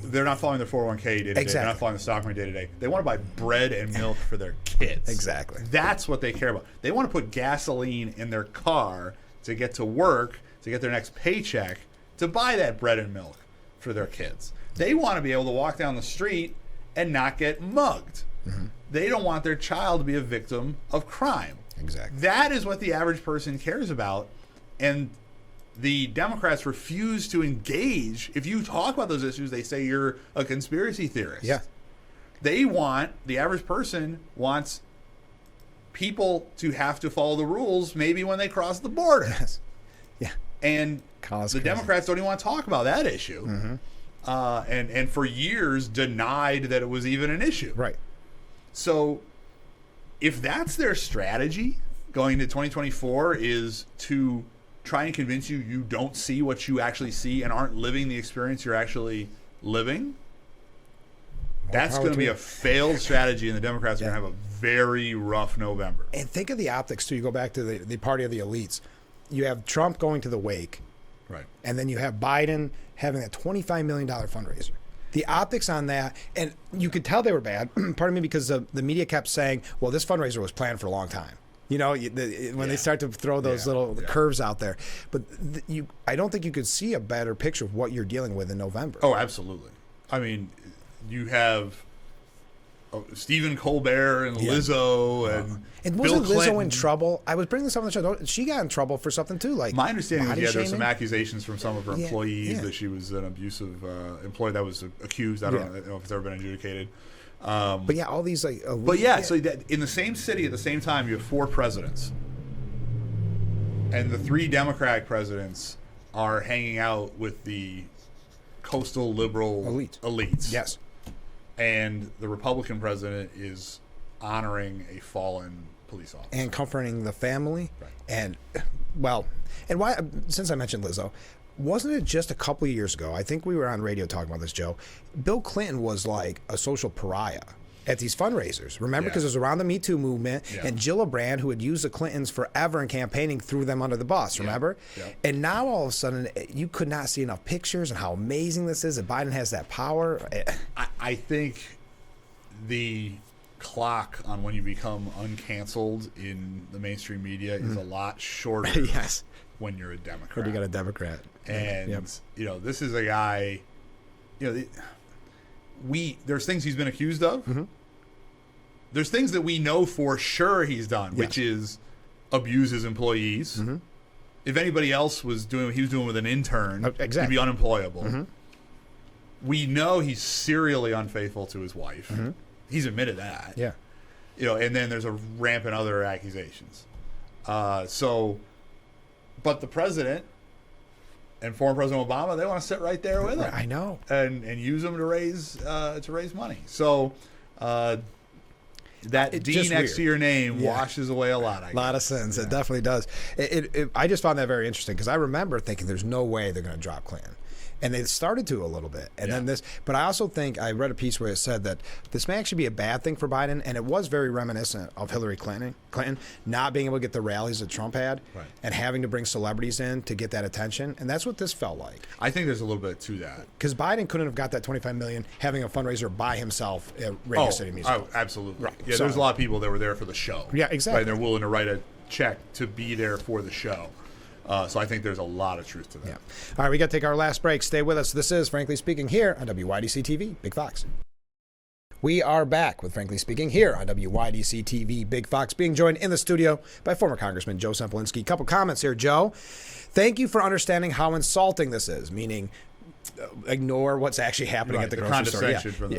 They're not following their 401k day to day. Exactly. They're not following the stock market day to day. They want to buy bread and milk for their kids. Exactly. That's what they care about. They want to put gasoline in their car to get to work, to get their next paycheck, to buy that bread and milk for their kids. They want to be able to walk down the street and not get mugged. They don't want their child to be a victim of crime. Exactly. That is what the average person cares about. And the Democrats refuse to engage. If you talk about those issues, they say you're a conspiracy theorist. Yeah. The average person wants people to have to follow the rules maybe when they cross the border. Yes. Yeah. And the Democrats don't even want to talk about that issue. And for years denied that it was even an issue. Right. So if that's their strategy going to 2024 is to try and convince you don't see what you actually see and aren't living the experience you're actually living, that's going to be a failed strategy, and the Democrats are going to have a very rough November. And think of the optics, too. You go back to the party of the elites. You have Trump going to the wake. Right. And then you have Biden having a $25 million fundraiser. The optics on that, and you could tell they were bad, pardon me, because the media kept saying, well, this fundraiser was planned for a long time. When they start to throw those little curves out there. But I don't think you could see a better picture of what you're dealing with in November. Oh, absolutely. I mean, you have Stephen Colbert and Lizzo and wasn't Bill Clinton. Lizzo in trouble? I was bringing this up on the show. She got in trouble for something too. Like my understanding was, there were some shaming? Accusations from some of her employees that she was an abusive employee that was accused. I don't know if it's ever been adjudicated. But yeah, all these like. So that in the same city at the same time, you have 4 presidents, and the 3 Democratic presidents are hanging out with the coastal liberal elites. Yes, and the Republican president is honoring a fallen police officer and comforting the family. Right. And why? Since I mentioned Lizzo. Wasn't it just a couple of years ago? I think we were on radio talking about this, Joe. Bill Clinton was like a social pariah at these fundraisers. Remember? Because it was around the Me Too movement, and Gillibrand, who had used the Clintons forever in campaighing, threw them under the bus, remember? Yeah. And now all of a sudden, you could not see enough pictures and how amazing this is, that Biden has that power. I think the clock on when you become uncanceled in the mainstream media is a lot shorter when you're a Democrat. When you got a Democrat. And, this is a guy, there's things he's been accused of. there's things that we know for sure he's done, which is abuse his employees. Mm-hmm. If anybody else was doing what he was doing with an intern, he'd be unemployable. Mm-hmm. We know he's serially unfaithful to his wife. Mm-hmm. He's admitted that. Yeah. And then there's a rampant other accusations. But the president and former President Obama, they want to sit right there with him. I know. And use him to raise money. So that D next to your name washes away a lot. A lot of sins. Yeah. It definitely does. I just found that very interesting because I remember thinking there's no way they're going to drop Clinton. And they started to a little bit. And then but I also think I read a piece where it said that this may actually be a bad thing for Biden. And it was very reminiscent of Hillary Clinton not being able to get the rallies that Trump had and having to bring celebrities in to get that attention. And that's what this felt like. I think there's a little bit to that. Because Biden couldn't have got that $25 million having a fundraiser by himself at Radio City Music. Oh, absolutely. Right. Yeah, there's a lot of people that were there for the show. Yeah, exactly. Right? And they're willing to write a check to be there for the show. So I think there's a lot of truth to that. Yeah. All right, we got to take our last break. Stay with us. This is Frankly Speaking here on WYDC TV, Big Fox. We are back with Frankly Speaking here on WYDC TV, Big Fox, being joined in the studio by former Congressman Joe Sempolinski. Couple comments here, Joe. Thank you for understanding how insulting this is, meaning ignore what's actually happening at the grocery store.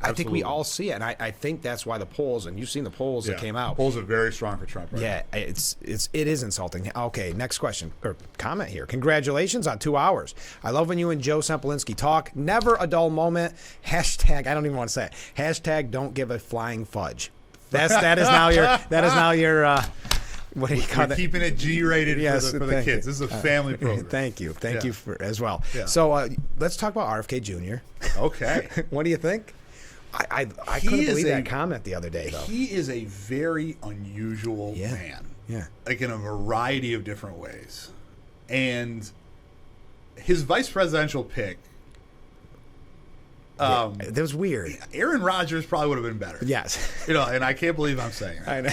I think we all see it, and I think that's why the polls, and you've seen the polls that came out. Polls are very strong for Trump right now. It is insulting. Okay, next question or comment here. Congratulations on 2 hours. I love when you and Joe Sempolinski talk. Never a dull moment. Hashtag, I don't even want to say it. Hashtag don't give a flying fudge. That is now your what do you call that? Keeping it G-rated for the kids. This is a family program. Thank you for as well. Yeah. So let's talk about RFK Jr. Okay. What do you think? I couldn't believe that comment the other day, though. He is a very unusual man. Yeah. Like in a variety of different ways. And his vice presidential pick, that was weird. Aaron Rodgers probably would have been better. Yes. And I can't believe I'm saying that. I know.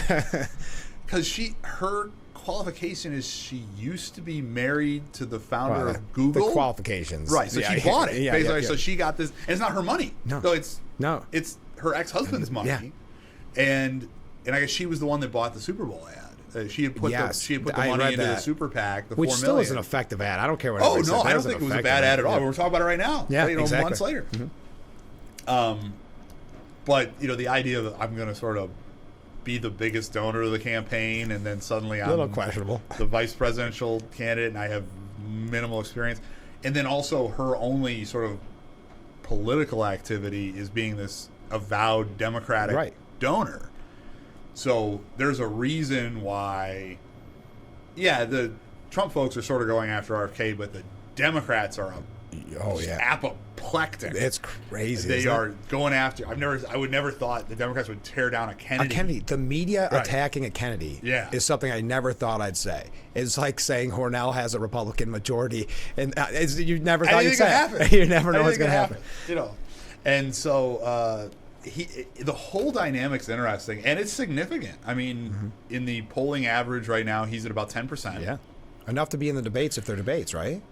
Because her qualification is she used to be married to the founder of Google. The qualifications. Right. So she bought it. Basically. So she got this. And it's not her money. No. So it's her ex-husband's money. Yeah. And I guess she was the one that bought the Super Bowl ad. She had put the money into the super PAC, the $4 million. Which still is an effective ad. I don't care what I don't think it was a bad ad at all. We're talking about it right now. Yeah, exactly. Months later. Mm-hmm. But, the idea of I'm going to sort of be the biggest donor of the campaign, and then suddenly I'm a little questionable. The vice presidential candidate, and I have minimal experience. And then also her only sort of political activity is being this avowed Democratic donor. So there's a reason why, the Trump folks are sort of going after RFK, but the Democrats are apoplectic. It's crazy. They are going after. I would never thought the Democrats would tear down a Kennedy. The media attacking a Kennedy is something I never thought I'd say. It's like saying Hornell has a Republican majority, and you never thought you'd say it. You never know what's going to happen. And so the whole dynamic's interesting, and it's significant. I mean, in the polling average right now, he's at about 10%. Yeah, enough to be in the debates if they're debates, right?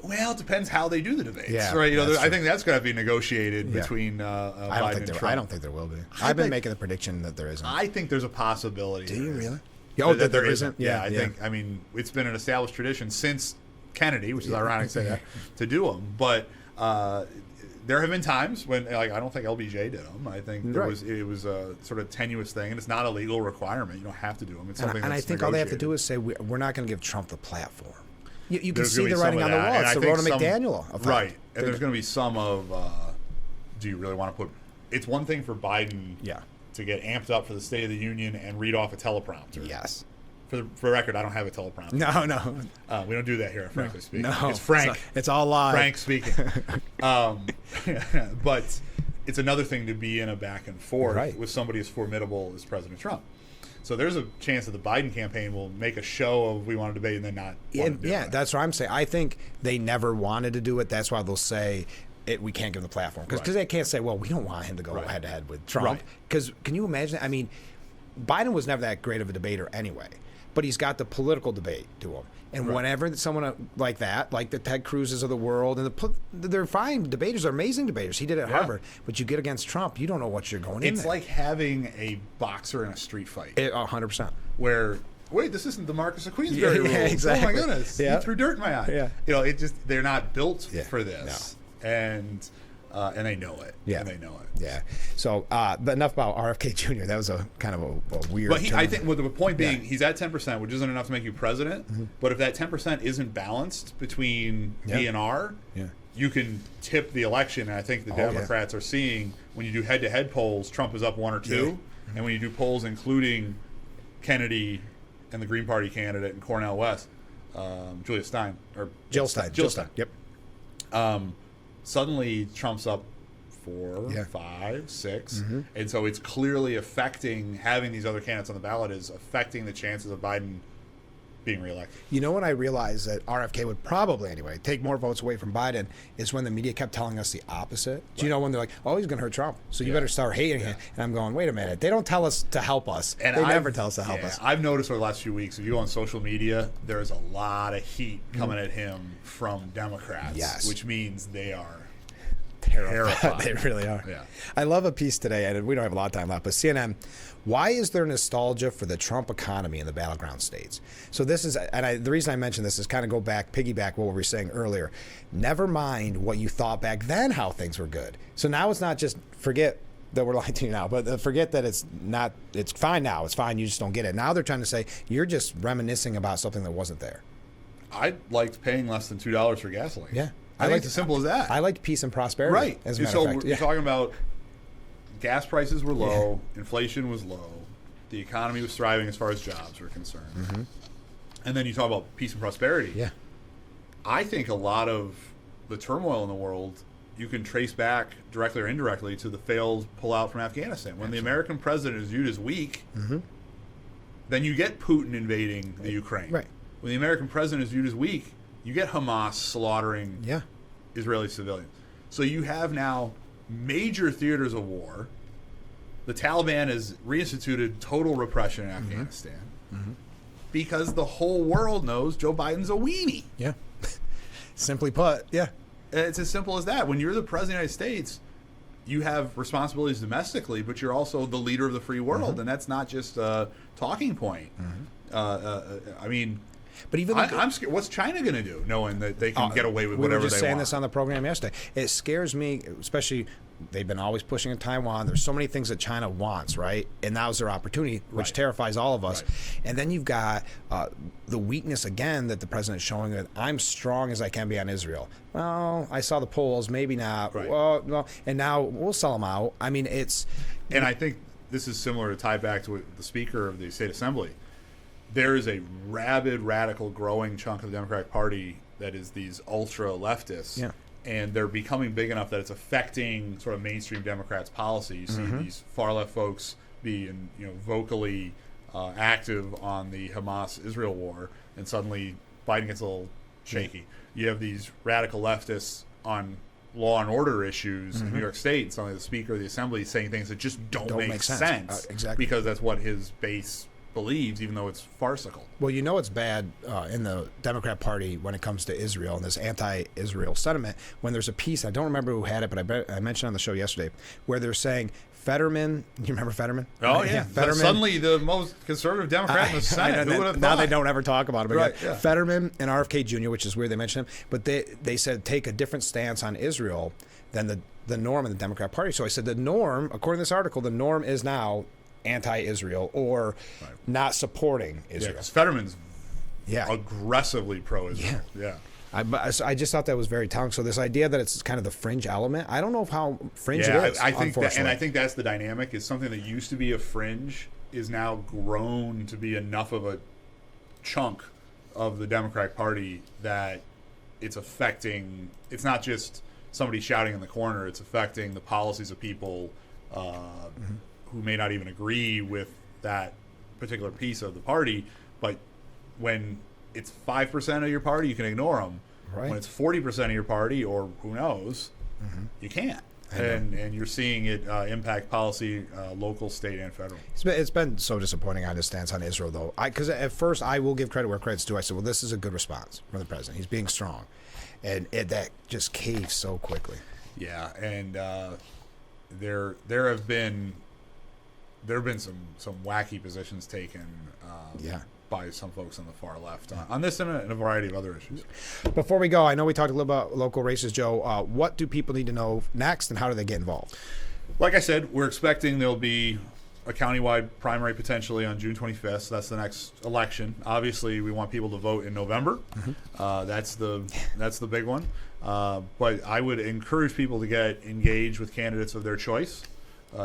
Well, it depends how they do the debates, yeah, right? I think that's going to be negotiated between Biden and Trump. I don't think there will be. I've been making the prediction that there isn't. I think there's a possibility. Do you really? That there isn't? Yeah, I think. I mean, it's been an established tradition since Kennedy, which is ironic to do them. But there have been times when, I don't think LBJ did them. I think it was a sort of tenuous thing, and it's not a legal requirement. You don't have to do them. It's something and I think negotiated. all they have to do is say we're not going to give Trump the platform. You can see the writing on the wall. It's the Rhoda McDaniel effect. Right. And there's going to be some of, do you really want to put... It's one thing for Biden to get amped up for the State of the Union and read off a teleprompter. Yes. For the record, I don't have a teleprompter. No. We don't do that here, frankly speaking. No. It's Frank. It's all live. Frank speaking. But it's another thing to be in a back and forth with somebody as formidable as President Trump. So there's a chance that the Biden campaign will make a show of we want to debate and then not want to do it. That's what I'm saying. I think they never wanted to do it. That's why they'll say we can't give them the platform. Because they can't say, well, we don't want him to go head-to-head with Trump. Because can you imagine? I mean, Biden was never that great of a debater anyway. but he's got the political debate to him. And whenever someone like that, like the Ted Cruz's of the world, and they're fine debaters, they're amazing debaters. He did it at Harvard. But you get against Trump, you don't know what you're going in. It's like having a boxer in a street fight. 100%. Where, wait, this isn't the Marcus of Queensberry rules. Exactly. Oh my goodness. He threw dirt in my eye. Yeah. You know, it just, they're not built for this. No. And they know it. Yeah. And they know it. Yeah. So, but enough about RFK Jr. That was a kind of a weird. But I think, well, the point being, he's at 10%, which isn't enough to make you president. But if that 10% isn't balanced between D and R, you can tip the election. And I think the Democrats are seeing, when you do head-to-head polls, Trump is up 1 or 2. And when you do polls including Kennedy and the Green Party candidate and Cornel West, Jill Stein. Yep. Suddenly Trump's up 4, 5, 6. And so it's clearly affecting, having these other candidates on the ballot is affecting the chances of Biden being reelected. You know when I realized that RFK would probably, anyway, take more votes away from Biden is when the media kept telling us the opposite. Do you know when they're like, oh, he's going to hurt Trump, so you better start hating him. And I'm going, wait a minute. They don't tell us to help us. And they never tell us to help us. I've noticed over the last few weeks, if you go on social media, there's a lot of heat coming at him from Democrats, which means they are terrified. They really are. Yeah. I love a piece today, and we don't have a lot of time left, but CNN, why is there nostalgia for the Trump economy in the battleground states? So this is, and the reason I mention this is kind of piggyback what we were saying earlier. Never mind what you thought back then how things were good. So now it's not just forget that we're lying to you now, but forget that it's fine now. It's fine. You just don't get it. Now they're trying to say you're just reminiscing about something that wasn't there. I liked paying less than $2 for gasoline. Yeah. I think it's as simple as that. I liked peace and prosperity. Right. As a matter of fact. We're talking about gas prices were low, inflation was low, the economy was thriving as far as jobs were concerned. And then you talk about peace and prosperity. Yeah. I think a lot of the turmoil in the world you can trace back directly or indirectly to the failed pullout from Afghanistan. When the American president is viewed as weak, then you get Putin invading the Ukraine. Right. When the American president is viewed as weak, you get Hamas slaughtering Israeli civilians. So you have now major theaters of war. The Taliban has reinstituted total repression in Afghanistan because the whole world knows Joe Biden's a weenie. Yeah. Simply put, It's as simple as that. When you're the president of the United States, you have responsibilities domestically, but you're also the leader of the free world, and that's not just a talking point. I mean... But even I'm scared. What's China going to do, knowing that they can get away with whatever they want? We were just saying this on the program yesterday. It scares me, especially they've been always pushing in Taiwan. There's so many things that China wants, right? And now's their opportunity, which terrifies all of us. And then you've got the weakness again that the president's showing that I'm strong as I can be on Israel. Well, I saw the polls, maybe not. Well, no, and now we'll sell them out. I mean, it's... And I think this is similar to tie back to the Speaker of the State Assembly. There is a rabid, radical, growing chunk of the Democratic Party that is these ultra-leftists, and they're becoming big enough that it's affecting sort of mainstream Democrats' policy. You see these far-left folks being, vocally active on the Hamas-Israel war, and suddenly Biden gets a little shaky. You have these radical leftists on law and order issues in New York State, and suddenly the Speaker of the Assembly is saying things that just don't make sense. Exactly. Because that's what his base believes, even though it's farcical. Well, it's bad in the Democrat Party when it comes to Israel and this anti-Israel sentiment. When there's a piece, I don't remember who had it, but I mentioned on the show yesterday, where they're saying Fetterman. You remember Fetterman? Oh yeah, Fetterman. Suddenly the most conservative Democrat in the Senate. Who would have thought? Now they don't ever talk about him again. Yeah. Fetterman and RFK Jr., which is weird they mentioned him, but they said take a different stance on Israel than the norm in the Democrat Party. So I said the norm, according to this article, the norm is now anti-Israel or not supporting Israel. Because Fetterman's aggressively pro-Israel. Yeah. I just thought that was very telling. So this idea that it's kind of the fringe element, I don't know how fringe it is. I think that's the dynamic. Is something that used to be a fringe is now grown to be enough of a chunk of the Democratic Party that it's affecting. It's not just somebody shouting in the corner. It's affecting the policies of people who may not even agree with that particular piece of the party. But when it's 5% of your party, you can ignore them. Right. When it's 40% of your party, or who knows, you can't. and you're seeing it impact policy, local, state, and federal. It's been so disappointing on his stance on Israel, though. Because at first I will give credit where credit's due. I said, well, this is a good response from the president. He's being strong. And that just caves so quickly. Yeah, and there have been some wacky positions taken by some folks on the far left on this and a variety of other issues. Before we go, I know we talked a little about local races, Joe. What do people need to know next, and how do they get involved? Like I said, we're expecting there'll be a countywide primary potentially on June 25th. So that's the next election. Obviously, we want people to vote in November. That's the big one. But I would encourage people to get engaged with candidates of their choice,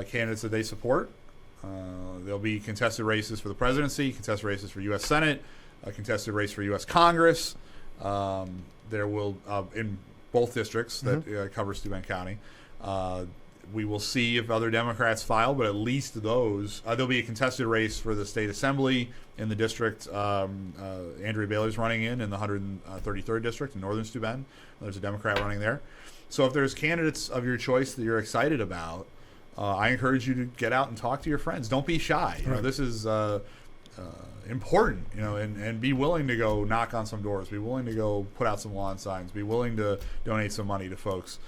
candidates that they support. There'll be contested races for the presidency, contested races for U.S. Senate, a contested race for U.S. Congress. There will, in both districts that cover Steuben County, we will see if other Democrats file, but at least those. There'll be a contested race for the state assembly in the district Andrea Bailey's running in the 133rd district in northern Steuben. There's a Democrat running there. So if there's candidates of your choice that you're excited about, I encourage you to get out and talk to your friends. Don't be shy. You know, this is important, you know, and be willing to go knock on some doors. Be willing to go put out some lawn signs. Be willing to donate some money to folks.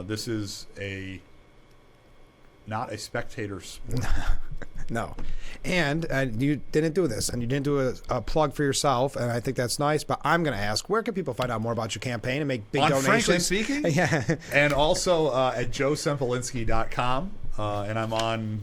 This is not a spectator sport. No. And you didn't do this, and you didn't do a plug for yourself, and I think that's nice, but I'm going to ask, where can people find out more about your campaign and make big donations? Frankly Speaking? Yeah. And also at joesempolinski.com, and I'm on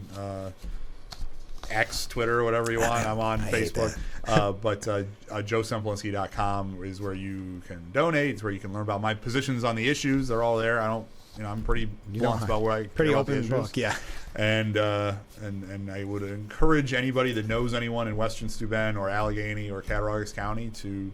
X, Twitter, whatever you want. I'm on Facebook. But joesempolinski.com is where you can donate. It's where you can learn about my positions on the issues. They're all there. I'm pretty blunt about where I pretty open book, yeah. And I would encourage anybody that knows anyone in Western Steuben or Allegheny or Cattaraugus County to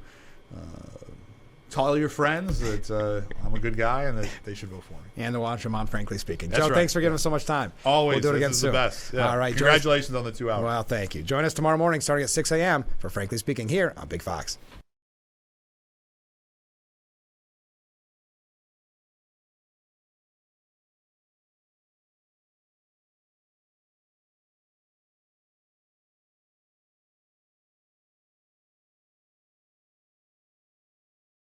tell your friends that I'm a good guy and that they should vote for me. And to watch them on Frankly Speaking. That's Joe, right. Thanks for giving us so much time. Always. We'll do it again this soon. Is the best. Yeah. All right. Congratulations on the 2 hours. Well, thank you. Join us tomorrow morning starting at 6 a.m. for Frankly Speaking here on Big Fox.